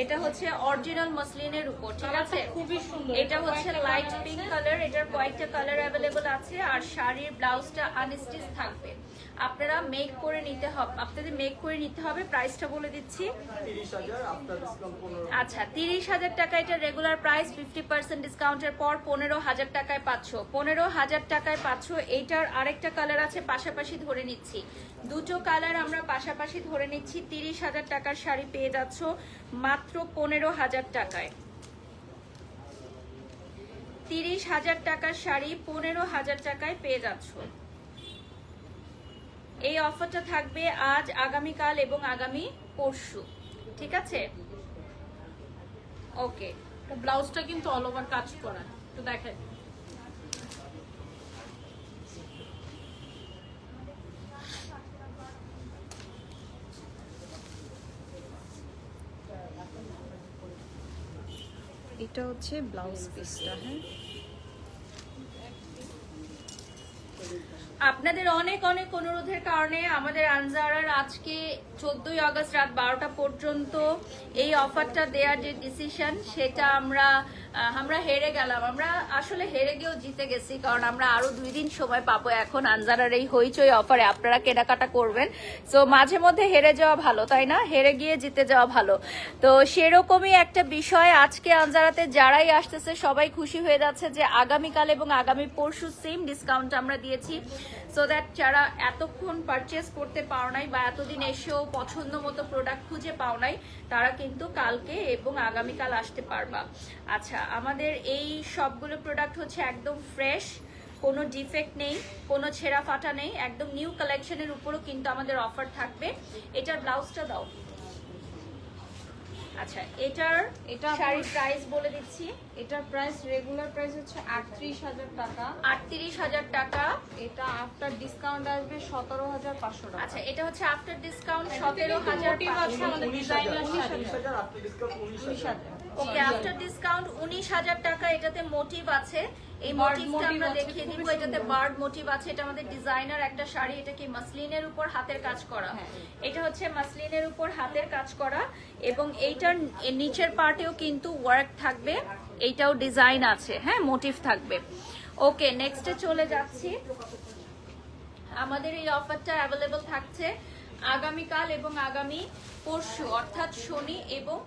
এটা হচ্ছে অরিজিনাল মাসলিনের উপর, ঠিক আছে? খুবই সুন্দর। এটা হচ্ছে লাইট পিঙ্ক কালার। এটার কয়েকটা কালার অ্যাভেলেবল আছে। আর শাড়ির ব্লাউজটা আনস্টিচ থাকবে, আপনারা মেক করে নিতে হবে, আপনাদের মেক করে নিতে হবে। প্রাইসটা বলে দিচ্ছি, 30,000 আফটার ডিসকাউন্ট 15। আচ্ছা 30,000 টাকা এটা রেগুলার প্রাইস, 50% ডিসকাউন্টের পর 15,000 টাকায় পাচ্ছ। 15,000 টাকায় পাচ্ছ। এইটার আরেকটা কালার আছে, পাশাপাশি ধরে নিচ্ছি, দুটো কালার আমরা পাশাপাশি ধরে নিচ্ছি। 30,000 টাকার শাড়ি পেয়ে যাচ্ছ মাত্র 15,000 টাকায়। 30,000 টাকার শাড়ি 15,000 টাকায় পেয়ে যাচ্ছ। এই অফারটা থাকবে আজ, আগামীকাল এবং আগামী পরশু, ঠিক আছে? ওকে, ব্লাউজটা কিন্তু অল ওভার কাজ করা, একটু দেখাই। এটা হচ্ছে ব্লাউজ পিসটা। হ্যাঁ, আপনাদের অনেক অনেক অনুরোধের কারণে আমাদের আনজারার আজকে 14ই আগস্ট রাত 12টা পর্যন্ত এই অফারটা দেওয়ার যে ডিসিশন, সেটা আমরা হেরে গেলাম। আমরা আসলে হেরে গিয়েও জিতে গেছি, কারণ আমরা আরো 2 দিন সময় পাবো এখন আনজারার এই হইচই অফারে আপনারা কেনাকাটা করবেন। সো মাঝে মধ্যে হেরে যাওয়া ভালো, তাই না? হেরে গিয়ে জিতে যাওয়া ভালো। তো সেরকমই একটা বিষয়, আজকে আনজারাতে যারাই আসতেছে সবাই খুশি হয়ে যাচ্ছে যে আগামীকাল এবং আগামী পরশু সেম ডিসকাউন্ট আমরা দিয়েছি, সো দ্যাট যারা এতক্ষণ পারচেস করতে পাও নাই বা এতদিন এসেও পছন্দ মতো প্রোডাক্ট খুঁজে পাও নাই, তারা কিন্তু কালকে এবং আগামীকাল আসতে পারবা। আচ্ছা, আমাদের এই সবগুলো প্রোডাক্ট হচ্ছে একদম ফ্রেশ, কোনো ডিফেক্ট নেই, কোনো ছেঁড়া ফাটা নেই, একদম নিউ কালেকশনের উপরও কিন্তু আমাদের অফার থাকবে। এটার ব্লাউজটা দাও। আচ্ছা, এটা শাড়ির প্রাইস বলে দিচ্ছি। এটার প্রাইস রেগুলার প্রাইস হচ্ছে 38,000 টাকা। 38,000 টাকা। এটা আফটার ডিসকাউন্ট আসবে 17,500 টাকা। আচ্ছা, এটা হচ্ছে আফটার ডিসকাউন্ট 17,500। আমাদের ডিজাইনার শাড়ি 19,000 আপনার ডিসকাউন্ট 19,000। ওকে, আফটার ডিসকাউন্ট 19,000 টাকা। এটাতে মোটিভ আছে, এই মোটিভটা আমরা দেখিয়ে দিব। এটাতে বার্ড মোটিভ আছে। এটা আমাদের ডিজাইনার একটা শাড়ি। এটা কি মাসলিনের উপর হাতের কাজ করা? এটা হচ্ছে মাসলিনের উপর হাতের কাজ করা, এবং এইটার নিচের পার্টেও কিন্তু ওয়ার্ক থাকবে, এইটাও ডিজাইন আছে, হ্যাঁ, মোটিভ থাকবে। ওকে, নেক্সটে চলে যাচ্ছি। আমাদের এই অফারটা অ্যাভেলেবল থাকছে আগামীকাল এবং আগামী পরশু, অর্থাৎ শনি এবং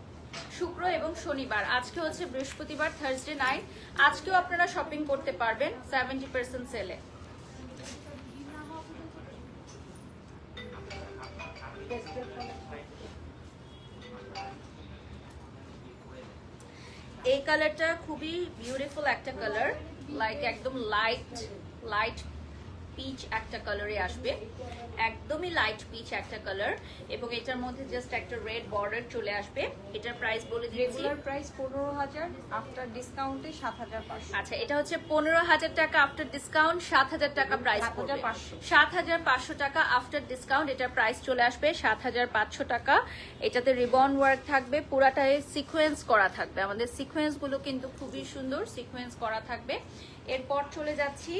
শুক্র এবং শনিবার। আজকে হচ্ছে বৃহস্পতিবার, থার্সডে নাইট। আজকেও আপনারা শপিং করতে পারবেন 70% সেলে। এই কালারটা খুবই বিউটিফুল একটা কালার, লাইক একদম লাইট পিচ একটা কালারে আসবে, একদমই লাইট পিচ একটা কালার, এবং এটার মধ্যে জাস্ট একটা রেড বর্ডার চলে আসবে। এটার প্রাইস বলে দিচ্ছি, রেগুলার প্রাইস 15,000, আফটার ডিসকাউন্টে 7,500। আচ্ছা, এটা হচ্ছে 15,000 টাকা আফটার ডিসকাউন্ট, 7,000 টাকা প্রাইস পড়বে। 7,500 টাকা আফটার ডিসকাউন্ট, এটার প্রাইস চলে আসবে 7,500 টাকা। এটাতে রিবন ওয়ার্ক থাকবে, পুরাটাই সিকোয়েন্স করা থাকবে। আমাদের সিকোয়েন্স গুলো কিন্তু খুবই সুন্দর, সিকোয়েন্স করা থাকবে। এরপর চলে যাচ্ছি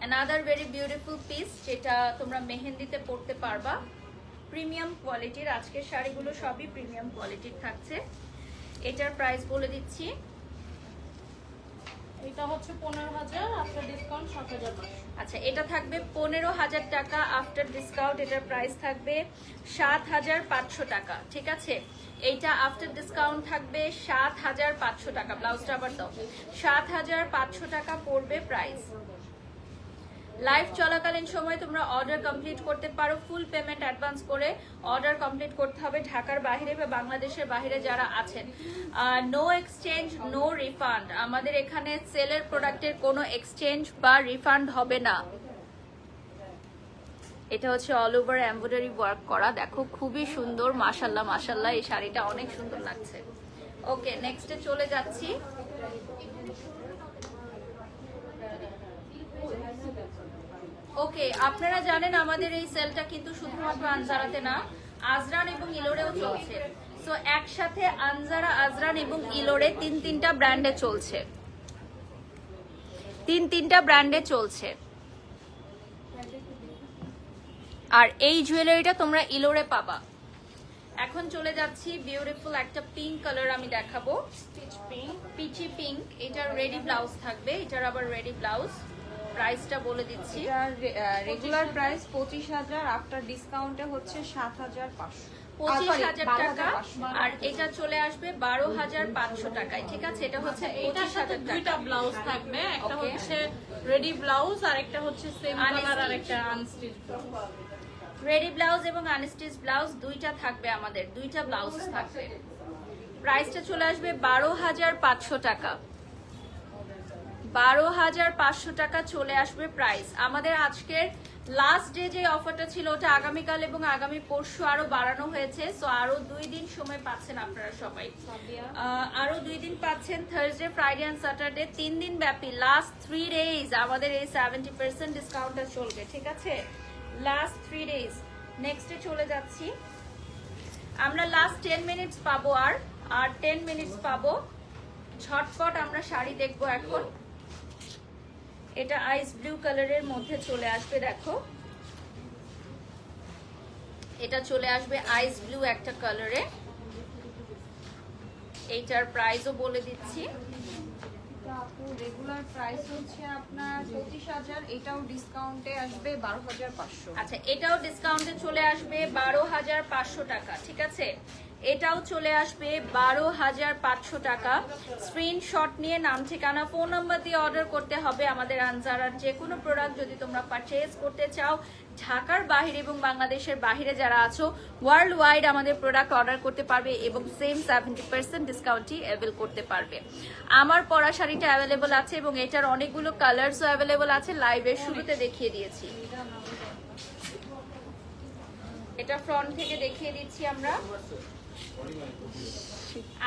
another very beautiful piece, যেটা তোমরা মেহেন্দিতে পরতে পারবা। প্রিমিয়াম কোয়ালিটির আজকের শাড়িগুলো সবই প্রিমিয়াম কোয়ালিটির থাকছে। এটার প্রাইস বলে দিচ্ছি, এটা হচ্ছে 15,000, আফটার ডিসকাউন্ট 7,500। আচ্ছা, এটা থাকবে 15,000 টাকা আফটার ডিসকাউন্ট। এটার প্রাইস থাকবে 7,500 টাকা, ঠিক আছে? এইটা আফটার ডিসকাউন্ট থাকবে 7,500 টাকা। ব্লাউজটা আবার দাও। 7,500 টাকা পড়বে প্রাইস। লাইভ চলাকালীন সময় তোমরা অর্ডার কমপ্লিট করতে পারো, ফুল পেমেন্ট অ্যাডভান্স করে অর্ডার কমপ্লিট করতে হবে। ঢাকার বাইরে বা বাংলাদেশের বাইরে যারা আছেন, নো এক্সচেঞ্জ, নো রিফান্ড। আমাদের এখানে সেলের প্রোডাক্টের কোনো এক্সচেঞ্জ বা রিফান্ড হবে না। এটা হচ্ছে অল ওভার এমব্রয়ডারি ওয়ার্ক করা, দেখো খুবই সুন্দর, মাশাল্লাহ মাশাল্লাহ, এই শাড়িটা অনেক সুন্দর লাগছে। ওকে, নেক্সটে চলে যাচ্ছি। ওকে, আপনারা জানেন আমাদের এই সেলটা কিন্তু শুধুমাত্র আনজারাতে না, আজরান এবং ইলোরেও চলছে। সো একসাথে আনজারা, আজরান এবং ইলোরে তিনটা ব্র্যান্ডে চলছে, তিনটা ব্র্যান্ডে চলছে। আর এই জুয়েলারিটা তোমরা ইলোরে পাবা। এখন চলে যাচ্ছি বিউটিফুল একটা পিঙ্ক কালার আমি দেখাবো, পিচি পিঙ্ক। এটার রেডি ব্লাউজ থাকবে, এটার আবার রেডি ব্লাউজ। প্রাইসটা বলে দিচ্ছি, রেগুলার প্রাইস 25,000, আফটার ডিসকাউন্টে হচ্ছে 7,500। 25,000 টাকা, আর এটা চলে আসবে 12,500 টাকায়, ঠিক আছে? এটা হচ্ছে এটার সাথে 25,000 দুইটা টাকা। ব্লাউজ থাকবে, একটা Okay. হচ্ছে রেডি ব্লাউজ আর একটা হচ্ছে সেম কালার আর একটা আনস্টিচ। রেডি ব্লাউজ এবং আনস্টিচ ব্লাউজ দুইটা থাকবে, আমাদের দুইটা ব্লাউজ থাকবে। প্রাইসটা চলে আসবে 12,500 টাকা, 12,500 টাকা চলে আসবে প্রাইস। আমাদের আজকের লাস্ট ডে যে অফারটা ছিল ওটা আগামীকাল এবং আগামী পরশু আরো বাড়ানো হয়েছে, সো আরো 2 দিন সময় পাচ্ছেন আপনারা সবাই। আরো 2 দিন পাচ্ছেন, থার্সডে, ফ্রাইডে এন্ড স্যাটারডে, 3 দিন ব্যাপী লাস্ট 3 ডেজ আমাদের এই 70% ডিসকাউন্টটা চলবে, ঠিক আছে? Last 3 days. নেক্সটে চলে যাচ্ছি আমরা, লাস্ট 10 মিনিটস পাবো, আর 10 মিনিটস পাবো। ঝটপট আমরা শাড়ি দেখবো এখন। এটা আইস ব্লু কালারের মধ্যে চলে আসবে, দেখো এটা চলে আসবে আইস ব্লু একটা কালারে। এইটার প্রাইসও বলে দিচ্ছি। রেগুলার প্রাইস হচ্ছে আপনার 25,000, এটাও ডিসকাউন্টে আসবে 12,500। আচ্ছা, এটাও ডিসকাউন্টে চলে আসবে 12,500 টাকা, ঠিক আছে? এটাও চলে আসবে 12,500 টাকা। স্ক্রিনশট নিয়ে নাম, ঠিকানা, ফোন নাম্বার দিয়ে অর্ডার করতে হবে। আমাদের আনজারার যে কোনো প্রোডাক্ট যদি তোমরা পারচেজ করতে চাও, ঢাকার বাইরে এবং বাংলাদেশের বাইরে যারা আছো, ওয়ার্ল্ড ওয়াইড আমাদের প্রোডাক্ট অর্ডার করতে পারবে এবং সেম 70% ডিসকাউন্টই অ্যাভেল করতে পারবে। আমার পরা শাড়িটা অ্যাভেলেবল আছে এবং এটার অনেকগুলো কালার্সও অ্যাভেলেবল আছে, লাইভের শুরুতে দেখিয়ে দিয়েছি। এটা ফ্রন্ট থেকে দেখিয়ে দিচ্ছি আমরা।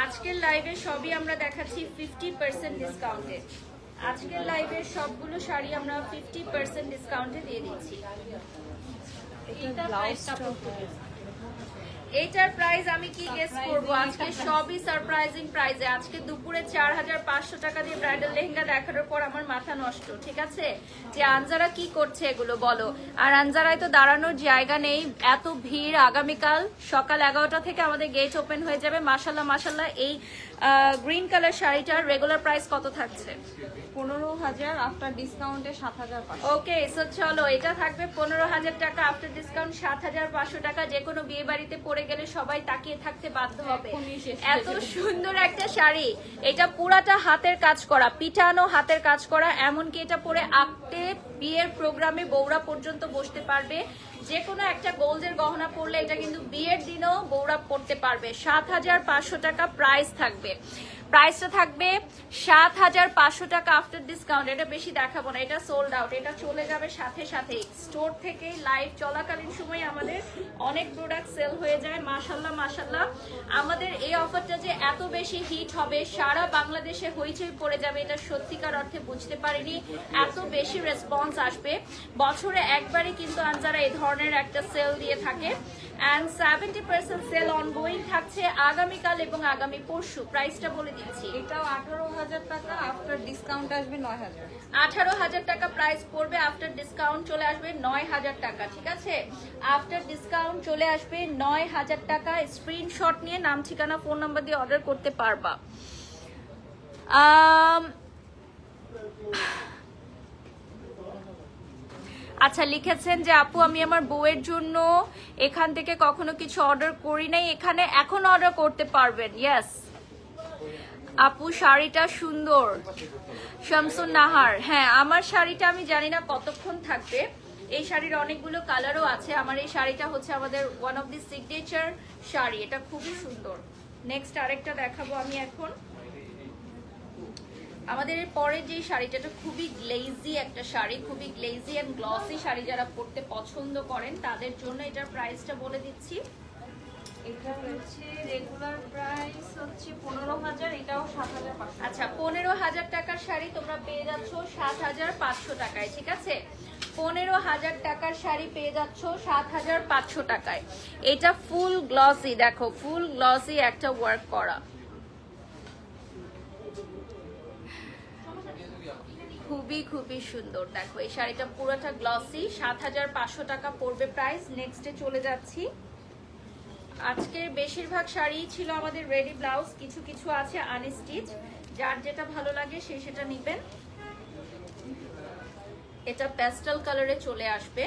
আজকের লাইভে সবই আমরা দেখাচ্ছি 50% ডিসকাউন্টে। আজকের লাইভে সবগুলো শাড়ি আমরা 50% ডিসকাউন্টে দিয়ে দিচ্ছি। এইটার প্রাইস আমি কি গেস করব? আজকে সবই সারপ্রাইজিং প্রাইসে। আজকে দুপুরে 4,500 টাকা দিয়ে ব্রাইডাল লেহেঙ্গা দেখানোর পর আমার মাথা নষ্ট, ঠিক আছে? যে আনজারা কি করছে এগুলো বলো। আর আনজারায় তো দাঁড়ানোর জায়গা নেই, এত ভিড়। আগামীকাল সকাল 11টা থেকে আমাদের গেট ওপেন হয়ে যাবে। মাশাল্লাহ মাশাল্লাহ। এই গ্রিন কালার শাড়িটার রেগুলার প্রাইস কত থাকছে? 15,000, আফটার ডিসকাউন্টে 7,500। ওকে, সো চলো, এটা থাকবে 15,000 টাকা, আফটার ডিসকাউন্ট 7,500 টাকা। যে কোনো বিয়ে বাড়িতে পরে গেলে সবাই তাকিয়ে থাকতে বাধ্য হবে। এত সুন্দর একটা শাড়ি, এটা পুরাটা হাতের কাজ করা, পিটানো হাতের কাজ করা। এমনকি এটা পরে আঁকতে বিয়ের প্রোগ্রামে বৌরা পর্যন্ত বসতে পারবে। যে কোনো একটা গোল্ডের গহনা পরলে এটা কিন্তু বিয়ের দিনও বৌরা পরতে পারবে। 7,500 টাকা প্রাইস থাকবে। প্রাইসটা থাকবে 7,500 টাকা আফটার ডিসকাউন্ট। এটা বেশি দেখাবো না, এটা সোল্ড আউট, এটা চলে যাবে সাথে সাথে। স্টোর থেকে লাইভ চলাকালীন সময় আমাদের অনেক প্রোডাক্ট সেল হয়ে যায়। মাশাল্লাহ মাশাল্লাহ। আমাদের এই অফারটা যে এত বেশি হিট হবে, সারা বাংলাদেশে হইচই পড়ে যাবে, এটা সত্যিকার অর্থে বুঝতে পারিনি। এত বেশি রেসপন্স আসবে। বছরে একবারই কিন্তু আনজারা এই ধরনের একটা সেল দিয়ে থাকে। অ্যান্ড 70% সেল অনগোয়িং থাকছে আগামীকাল এবং আগামী পরশু। প্রাইসটা বলে দিচ্ছি, এটাও 18,000 টাকা, আফটার ডিসকাউন্ট আসবে 9,000। 18,000 টাকা প্রাইস পড়বে, আফটার ডিসকাউন্ট চলে আসবে 9,000 টাকা, ঠিক আছে? আফটার ডিসকাউন্ট চলে আসবে 9,000 টাকা। স্ক্রিনশট নিয়ে নাম, ঠিকানা, ফোন নাম্বার দিয়ে অর্ডার করতে পারবা। আচ্ছা, লিখেছেন যে আপু আমি আমার বউয়ের জন্য এখান থেকে কখনো কিছু অর্ডার করি নাই, এখানে এখন অর্ডার করতে পারবেন। ইয়েস আপু, শাড়িটা সুন্দর। শামসুন নাহার, হ্যাঁ আমার শাড়িটা আমি জানি না কতক্ষণ থাকবে। এই শাড়ির অনেকগুলো কালারও আছে। আমার এই শাড়িটা হচ্ছে আমাদের one of the signature sari, এটা খুবই সুন্দর। নেক্সট আরেকটা দেখাবো আমি এখন। আমাদের এর পরে যে শাড়িটা, এটা খুবই গ্লেজি একটা শাড়ি, খুবই গ্লেজি এন্ড গ্লসি শাড়ি যারা পরতে পছন্দ করেন তাদের জন্য। এটার প্রাইসটা বলে দিচ্ছি। এটা হচ্ছে রেগুলার প্রাইস হচ্ছে 15,000, এটাও 7,500। আচ্ছা, 15,000 টাকার শাড়ি তোমরা পেয়ে যাচ্ছ 7,500 টাকায়, ঠিক আছে? 15,000 টাকার শাড়ি পেয়ে যাচ্ছ 7,500 টাকায়। এটা ফুল গ্লসি, দেখো ফুল গ্লসি একটা ওয়ার্ক করা, খুবই খুবই সুন্দর। দেখো এই শাড়িটা পুরোটা গ্লসি, 7,500 টাকা পড়বে প্রাইস। নেক্সটে চলে যাচ্ছি। আজকে বেশিরভাগ শাড়ি ছিল আমাদের রেডি ব্লাউজ, কিছু কিছু আছে আনস্টিচ। যার যেটা ভালো লাগে সে সেটা নেবেন। এটা প্যাস্টেল কালারে চলে আসবে,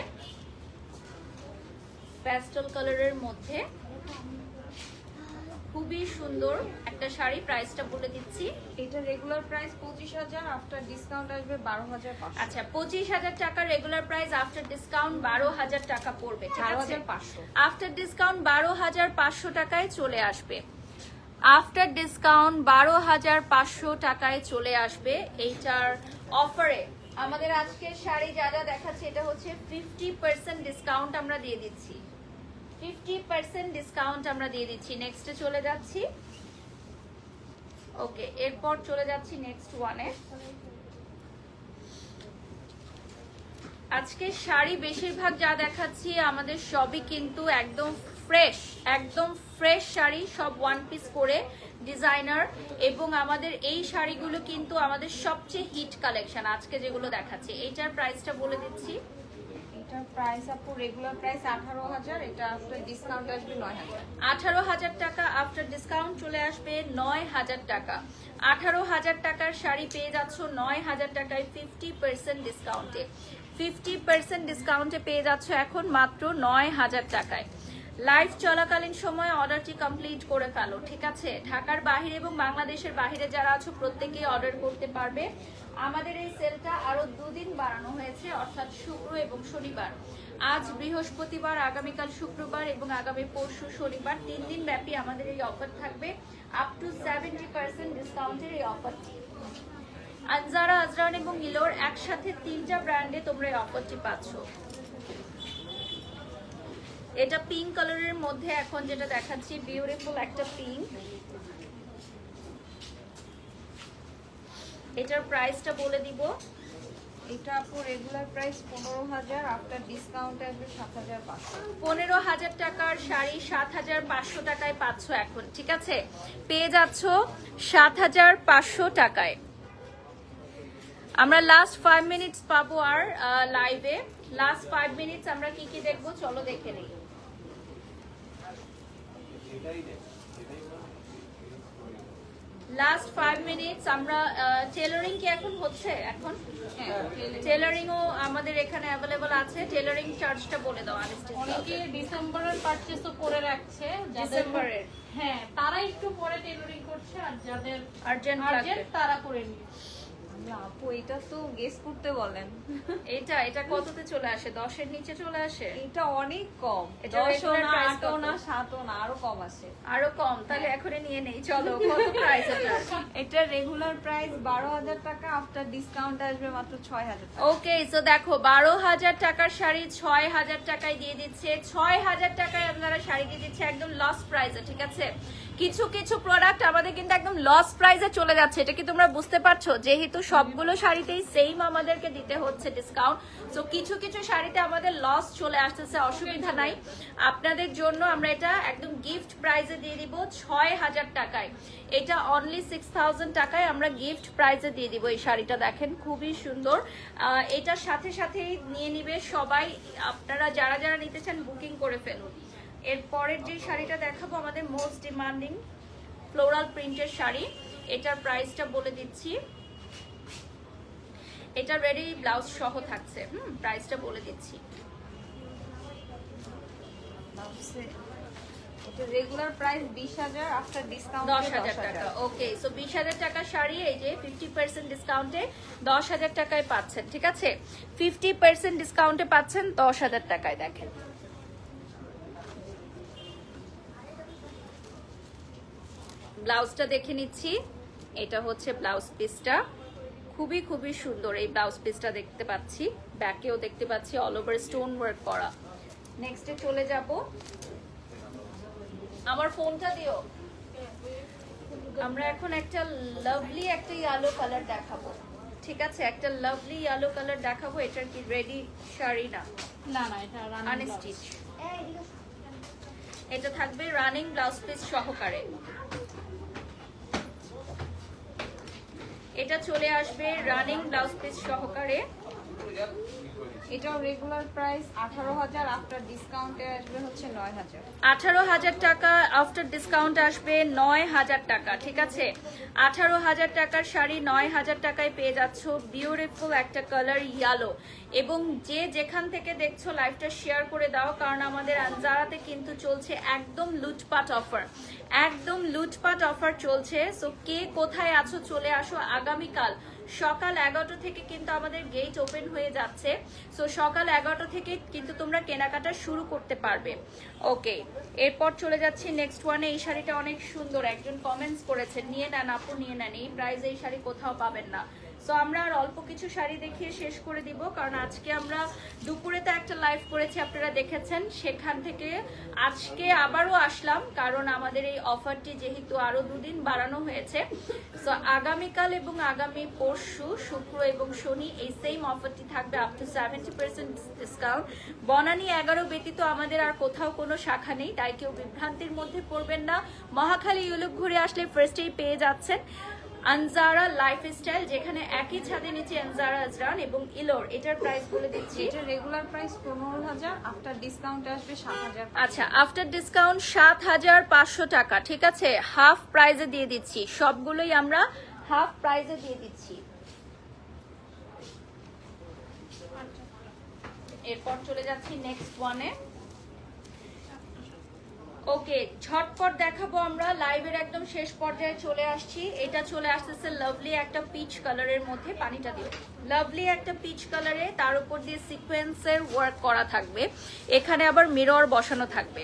প্যাস্টেল কালারের মধ্যে খুবই সুন্দর একটা শাড়ি। প্রাইসটা বলে দিচ্ছি, এটা রেগুলার প্রাইস 25,000, আফটার ডিসকাউন্ট আসবে 12,500। আচ্ছা 25,000 টাকা রেগুলার প্রাইস, আফটার ডিসকাউন্ট 12,000 টাকা পড়বে, ঠিক আছে? 12,500। আফটার ডিসকাউন্ট 12,500 টাকায় চলে আসবে। আফটার ডিসকাউন্ট 12,500 টাকায় চলে আসবে। এইটার অফারে আমাদের আজকের শাড়ি যা যা দেখাচ্ছে এটা হচ্ছে 50% ডিসকাউন্ট আমরা দিয়ে দিচ্ছি, 50% ডিসকাউন্ট আমরা দিয়ে দিচ্ছি। নেক্সটে চলে যাচ্ছি। ওকে, এরপর চলে যাচ্ছি নেক্সট ওয়ানে। আজকে শাড়ি বেশিরভাগ যা দেখাচ্ছি আমাদের সবই কিন্তু একদম ফ্রেশ শাড়ি, সব ওয়ান পিস করে ডিজাইনার, এবং আমাদের এই শাড়িগুলো কিন্তু আমাদের সবচেয়ে হিট কালেকশন আজকে যেগুলো দেখাচ্ছি। এইটার প্রাইসটা বলে দিচ্ছি। এটার প্রাইস আপু রেগুলার প্রাইস 18,000, এটা আফটার ডিসকাউন্ট আসবে 9,000। 18,000 টাকা, আফটার ডিসকাউন্ট চলে আসবে 9,000 টাকা। 18,000 টাকার শাড়ি পেয়ে যাচ্ছ 9,000 টাকায় 50% ডিসকাউন্টে। 50% ডিসকাউন্টে পেয়ে যাচ্ছ এখন মাত্র 9,000 টাকায়। লাইভ চলাকালীন সময় অর্ডারটি কমপ্লিট করে ফেলো, ঠিক আছে? ঢাকার বাহিরে এবং বাংলাদেশের বাহিরে যারা আছো প্রত্যেকেই অর্ডার করতে পারবে। আমাদের এই সেলটা আরো 2 দিন বাড়ানো হয়েছে, অর্থাৎ শুক্র এবং শনিবার। আজ বৃহস্পতিবার, আগামীকাল শুক্রবার এবং আগামী পরশু শনিবার, 3 দিন ব্যাপী আমাদের এই অফার থাকবে। আপ টু 70% ডিসকাউন্টের এই অফারটি। আনজারা, আজরান এবং ইলোর একসাথে 3টা ব্র্যান্ডে তোমরা এই অফারটি পাচ্ছ। এটা পিঙ্ক কালারের মধ্যে এখন যেটা দেখাচ্ছি, বিউটিফুল একটা পিঙ্ক। এটার প্রাইসটা বলে দিব। এটা আপু রেগুলার প্রাইস 15,000, আফটার ডিসকাউন্ট আসবে 7,500। 15,000 টাকার শাড়ি 7,500 টাকায় পাচ্ছ এখন, ঠিক আছে? পেয়ে যাচ্ছ 7,500 টাকায়। আমরা লাস্ট 5 মিনিটস পাবো আর লাইভে। লাস্ট 5 মিনিটস আমরা কি কি দেখবো চলো দেখে নিই। লাস্ট 5 মিনিটস আমরা টেলারিং কি এখন হচ্ছে? এখন টেলারিংও আমাদের এখানে অ্যাভেলেবল আছে। টেলারিং চার্জটা বলে দাও আনিস্টিস। অনেকে ডিসেম্বরের পারচেজও করে রাখছে, ডিসেম্বরের, হ্যাঁ তারা একটু পরে টেলারিং করছে, আর যাদের আর্জেন্ট তারা করে নিচ্ছে। আপু এটা তো গেস করতে বলেন। এটা কততে চলে আসে? 10-এর নিচে চলে আসে? এটা অনেক কম, এটা 10 regular না, price 8 না, কত? 7 না, আরো কম আছে। আরো কম? তাহলে এখনই নিয়ে নেই চলো। কত প্রাইস এটা? এটা রেগুলার প্রাইস 12,000 টাকা, আফটার ডিসকাউন্ট আসবে মাত্র 6,000 টাকা। ওকে, সো দেখো 12,000 টাকার শাড়ি 6,000 টাকায় দিয়ে দিচ্ছে। 6,000 টাকায় আপনারা শাড়ি দিয়ে দিচ্ছে একদম লস প্রাইসে, ঠিক আছে? কিছু কিছু প্রোডাক্ট আমাদের কিন্তু একদম লস প্রাইসে চলে যাচ্ছে, এটা কি তোমরা বুঝতে পারছো? যেহেতু সবগুলো শাড়িতেই সেম আমাদেরকে দিতে হচ্ছে ডিসকাউন্ট, সো কিছু কিছু শাড়িতে আমাদের লস চলে আসতেছে, অসুবিধা নাই। আপনাদের জন্য আমরা এটা একদম গিফট প্রাইসে দিয়ে দিব 6,000 টাকায়। এটা অনলি 6,000 টাকায় আমরা গিফট প্রাইসে দিয়ে দিব। এই শাড়িটা দেখেন খুবই সুন্দর। এটার সাথে সাথেই নিয়ে নিবে সবাই। আপনারা যারা যারা নিতে চান বুকিং করে ফেলুন। এরপরের যে শাড়িটা দেখাবো আমাদের মোস্ট ডিমান্ডিং ফ্লোরাল প্রিন্টের শাড়ি। এটার প্রাইসটা বলে দিচ্ছি। এটা রেডি ব্লাউজ সহ থাকছে। প্রাইসটা বলে দিচ্ছি। এটা রেগুলার প্রাইস 20,000, আফটার ডিসকাউন্ট 10,000 টাকা। ওকে, সো 20,000 টাকা শাড়ি এই যে 50% ডিসকাউন্টে 10,000 টাকায় পাচ্ছেন, ঠিক আছে? 50% ডিসকাউন্টে পাচ্ছেন 10,000 টাকায়। দেখেন ব্লাউজটা দেখে নিচ্ছি। এটা হচ্ছে ব্লাউজ পিসটা, খুবই খুবই সুন্দর এই ব্লাউজ পিসটা দেখতে পাচ্ছি। ব্যাকেও দেখতে পাচ্ছি অল ওভার স্টোন ওয়ার্ক করা। নেক্সটে চলে যাব। আমার ফোনটা দিও। আমরা এখন একটা লাভলি একটা ইয়েলো কালার দেখাবো, ঠিক আছে? একটা লাভলি ইয়েলো কালার দেখাবো। এটার কি রেডি শাড়ি না, না না, এটা আনস্টিচ। এটা থাকবে রানিং ব্লাউজ পিস সহকারে। এটা চলে আসবে রানিং ব্লাউজ পিস সহকারে। এটাও রেগুলার প্রাইস 18,000, আফটার ডিসকাউন্টে আসবে হচ্ছে 9,000। 18,000 টাকা, আফটার ডিসকাউন্ট আসবে 9,000 টাকা, ঠিক আছে? 18,000 টাকার শাড়ি 9,000 টাকায় পেয়ে যাচ্ছ। বিউটিফুল একটা কালার ইয়েলো। এবং যে যেখান থেকে দেখছো লাইভটা শেয়ার করে দাও, কারণ আমাদের আনজারাতে কিন্তু চলছে একদম লুটপাট অফার, একদম লুটপাট অফার চলছে। সো কে কোথায় আছো চলে আসো। আগামীকাল সকাল 11টা থেকে কিন্তু আমাদের গেট ওপেন হয়ে যাচ্ছে। সো সকাল 11টা থেকে কিন্তু তোমরা কেনাকাটা শুরু করতে পারবে। ওকে, এরপর চলে যাচ্ছি নেক্সট ওয়ানে। এই শাড়িটা অনেক সুন্দর, একজন কমেন্টস করেছেন নিয়ে নেন আপু, নিয়ে নেন। এই প্রাইসে এই শাড়ি কোথাও পাবেন না। সো আমরা আর অল্প কিছু শাড়ি দেখিয়ে শেষ করে দিব, কারণ আজকে আমরা দুপুরে তো একটা লাইভ করেছি আপনারা দেখেছেন, সেখান থেকে আজকে আবারও আসলাম, কারণ আমাদের এই অফারটি যেহেতু আরো 2 দিন বাড়ানো হয়েছে। সো আগামীকাল এবং আগামী পরশু শুক্র এবং শনি এই সেম অফারটি থাকবে আপ টু 70% ডিসকাউন্ট। বনানী 11 ব্যতীত আমাদের আর কোথাও কোনো শাখা নেই, তাই কেউ বিভ্রান্তির মধ্যে পড়বেন না। মহাখালী ইউলুপ ঘুরে আসলে ফার্স্টেই পেয়ে যাচ্ছেন আনজারা লাইফস্টাইল, যেখানে একই ছাদের নিচে আনজারা আজরান এবং ইলোর। এটার প্রাইস বলে দিচ্ছি, এটা রেগুলার প্রাইস 15,000, আফটার ডিসকাউন্ট আসবে 7,000। আচ্ছা আফটার ডিসকাউন্ট 7,500 টাকা, ঠিক আছে, হাফ প্রাইজে দিয়ে দিচ্ছি, সবগুলোই আমরা হাফ প্রাইজে দিয়ে দিচ্ছি। এরপর চলে যাচ্ছি নেক্সট ওয়ানে। ওকে, ঝটপট দেখাবো আমরা, লাইভের একদম শেষ পর্যায়ে চলে আসছি। এটা চলে আসতেছে লাভলি একটা পিচ কালারের মধ্যে, পানিটা দিও, লাভলি একটা পিচ কালারে, তার উপর দিয়ে সিকোয়েন্সের ওয়ার্ক করা থাকবে, এখানে আবার মিরর বসানো থাকবে।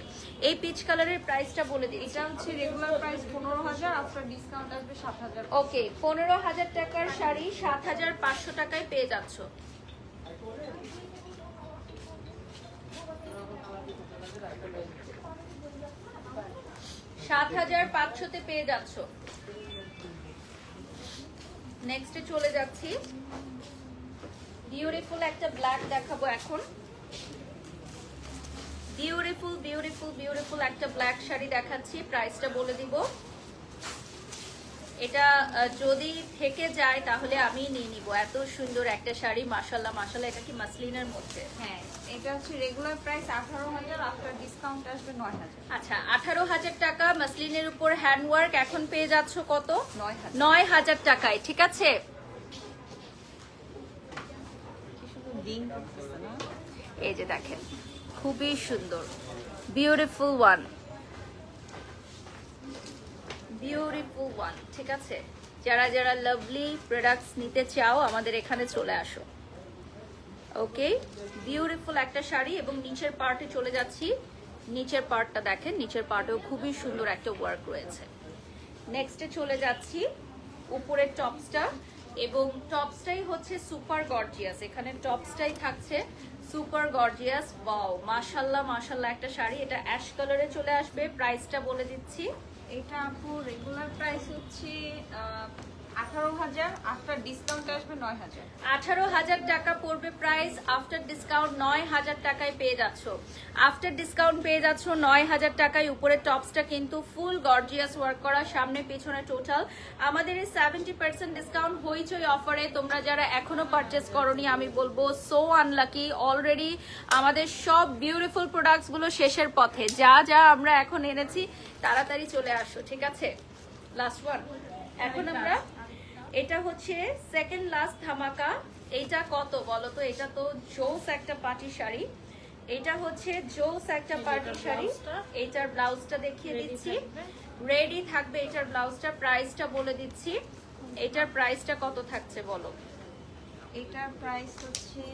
এই পিচ কালারের প্রাইসটা বলে দিই, এটা হচ্ছে রেগুলার প্রাইস 15,000, আফটার ডিসকাউন্ট আসবে 7,000। ওকে 15,000 টাকার শাড়ি 7,500 টাকায় পেয়ে যাচ্ছ। $7,500 পেয়ে যাচ্ছ। নেক্সটে চলে যাচ্ছি, বিউটিফুল একটা ব্ল্যাক দেখাবো এখন। বিউটিফুল বিউটিফুল বিউটিফুল একটা ব্ল্যাক শাড়ি দেখাচ্ছি, প্রাইসটা বলে দিব। এটা যদি থেকে যায় তাহলে আমি নিয়ে নিব, এত সুন্দর একটা শাড়ি, মাশাআল্লাহ মাশাআল্লাহ। এটা কি মাসলিনের মধ্যে? হ্যাঁ, এটা হচ্ছে রেগুলার প্রাইস 18,000, আফটার ডিসকাউন্ট আসবে 9,000। আচ্ছা 18,000 টাকা মাসলিনের উপর হ্যান্ডওয়ার্ক, এখন পেয়ে যাচ্ছ কত? 9,000। 9,000 টাকায়, ঠিক আছে। কি সুন্দর ডিং করতেছে না? এই যে দেখেন, খুবই সুন্দর, বিউটিফুল ওয়ান, বিউটিফুল ওয়ান, ঠিক আছে। যারা যারা লাভলি প্রোডাক্টস নিতে চাও আমাদের এখানে চলে আসো। ওকে, বিউটিফুল একটা শাড়ি, এবং নিচের পার্টে চলে যাচ্ছি। নিচের পার্টটা দেখেন, নিচের পার্টেও খুবই সুন্দর একটা ওয়ার্ক রয়েছে। নেক্সটে চলে যাচ্ছি উপরের টপসটা, এবং টপসটাই হচ্ছে সুপার গর্জিয়াস, এখানে টপসটাই থাকছে সুপার গর্জিয়াস। ওয়াও, মাশাআল্লাহ মাশাআল্লাহ একটা শাড়ি। এটা অ্যাশ কালারে চলে আসবে, প্রাইসটা বলে দিচ্ছি। এটা আপু রেগুলার প্রাইস হচ্ছে 18,000, আফটার ডিসকাউন্ট আসবে 9,000। 18,000 টাকা পড়বে প্রাইস, আফটার ডিসকাউন্ট 9,000 টাকায় পেয়ে যাচ্ছ। আফটার ডিসকাউন্ট পেয়ে যাচ্ছ 9,000 টাকায়। উপরে টপসটা কিন্তু ফুল গর্জিয়াস ওয়ার্ক করা, সামনে পেছনে টোটাল। আমাদের এই 70% ডিসকাউন্ট হইচই অফারে তোমরা যারা এখনো পারচেস করনি, আমি বলবো সো আনলাকি, অলরেডি আমাদের সব বিউটিফুল প্রোডাক্টস গুলো শেষের পথে। যা যা আমরা এখন এনেছি তাড়াতাড়ি চলে আসো, ঠিক আছে। লাস্ট ওয়ান, এখন আমরা, এটা হচ্ছে সেকেন্ড লাস্ট ধামাকা। এইটা কত বলো তো? এটা তো জোস একটা পার্টি শাড়ি, এটা হচ্ছে জোস একটা পার্টি শাড়ি। এইটার ব্লাউজটা দেখিয়ে দিচ্ছি, রেডি থাকবে এটার ব্লাউজটা। প্রাইসটা বলে দিচ্ছি, এটার প্রাইসটা কত থাকছে বলো? এটার প্রাইস হচ্ছে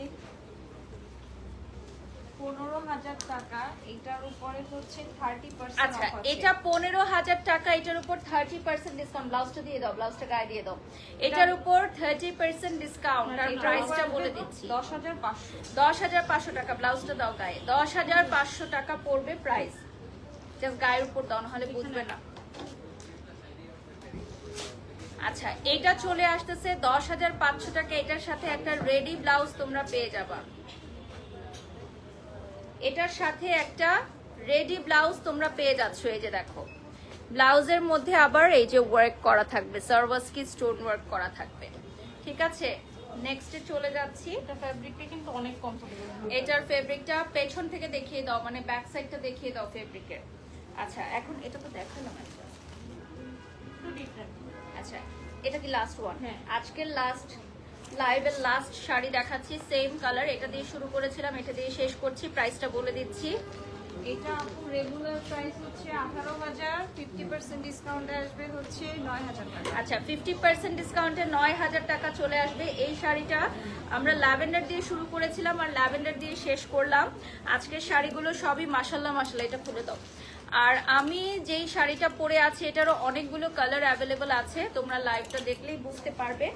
15,000 টাকা, এটার উপরে হচ্ছে 30%। আচ্ছা, এটা 15,000 টাকা, এটার উপর 30% ডিসকাউন্ট। ব্লাউজটা দিয়ে দাও, ব্লাউজটা গায়ে দিয়ে দাও। এটার উপর 30% ডিসকাউন্ট, আর প্রাইসটা বলে দিচ্ছি 10,500। 10,500 টাকা। ব্লাউজটা দাও গায়ে, 10,500 টাকা পড়বে প্রাইস। জাস্ট গায়ের উপর দাও, নাহলে বুঝবে না। আচ্ছা, এটা চলে আসতেছে 10,500 টাকা। এটার সাথে একটা রেডি ব্লাউজ তোমরা পেয়ে যাবা। এটার সাথে একটা রেডি ব্লাউজ তোমরা পেয়ে যাচ্ছ। এই যে দেখো, ব্লাউজের মধ্যে আবার এই যে ওয়ার্ক করা থাকবে, সার্ভাসকি স্টোন ওয়ার্ক করা থাকবে, ঠিক আছে। নেক্সটে চলে যাচ্ছি। এটা ফ্যাব্রিকটা কিন্তু অনেক কমফোর্টেবল। এটার ফেব্রিকটা পেছন থেকে দেখিয়ে দাও, মানে ব্যাক সাইডটা দেখিয়ে দাও ফেব্রিকের। আচ্ছা, এখন এটা তো দেখালাম একটা। একটু ডিফারেন্ট। আচ্ছা, এটা কি লাস্ট ওয়ান? হ্যাঁ। আজকের লাস্ট লাইভের লাস্ট শাড়ি দেখাচ্ছি, সেম কালার। এটা দিয়ে শুরু করেছিলাম, এটা দিয়ে শেষ করছি। প্রাইসটা বলে দিচ্ছি, এটা আপু রেগুলার প্রাইস হচ্ছে 18,000, 50% ডিসকাউন্টে আসবে হচ্ছে 9,000 টাকা। আচ্ছা 50% ডিসকাউন্টে 9,000 টাকা চলে আসবে। এই শাড়িটা আমরা ল্যাভেন্ডার দিয়ে শুরু করেছিলাম আর ল্যাভেন্ডার দিয়ে শেষ করলাম। আজকের শাড়িগুলো সবই মাশাআল্লাহ মাশাআল্লাহ। এটা খুলে দাও। আর আমি যেই শাড়িটা পরে আছি এটারও অনেকগুলো কালার অ্যাভেলেবল আছে, তোমরা লাইভটা দেখলেই বুঝতে পারবে।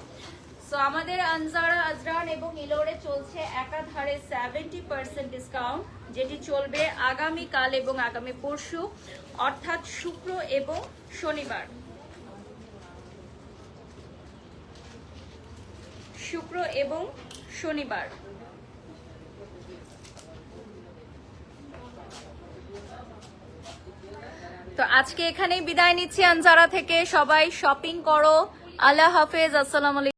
সো সো আমাদের আনজারা, আজরান এবং ইলোরে চলছে একাধারে 70% ডিসকাউন্ট, যেটি চলবে আগামীকাল এবং আগামী পরশু, অর্থাৎ শুক্র এবং শনিবার। শুক্র এবং শনিবার। তো আজকে এখানেই বিদায় নিচ্ছি আনজারা থেকে। সবাই শপিং করো। আল্লাহ হাফেজ। আসসালামু আলাইকুম।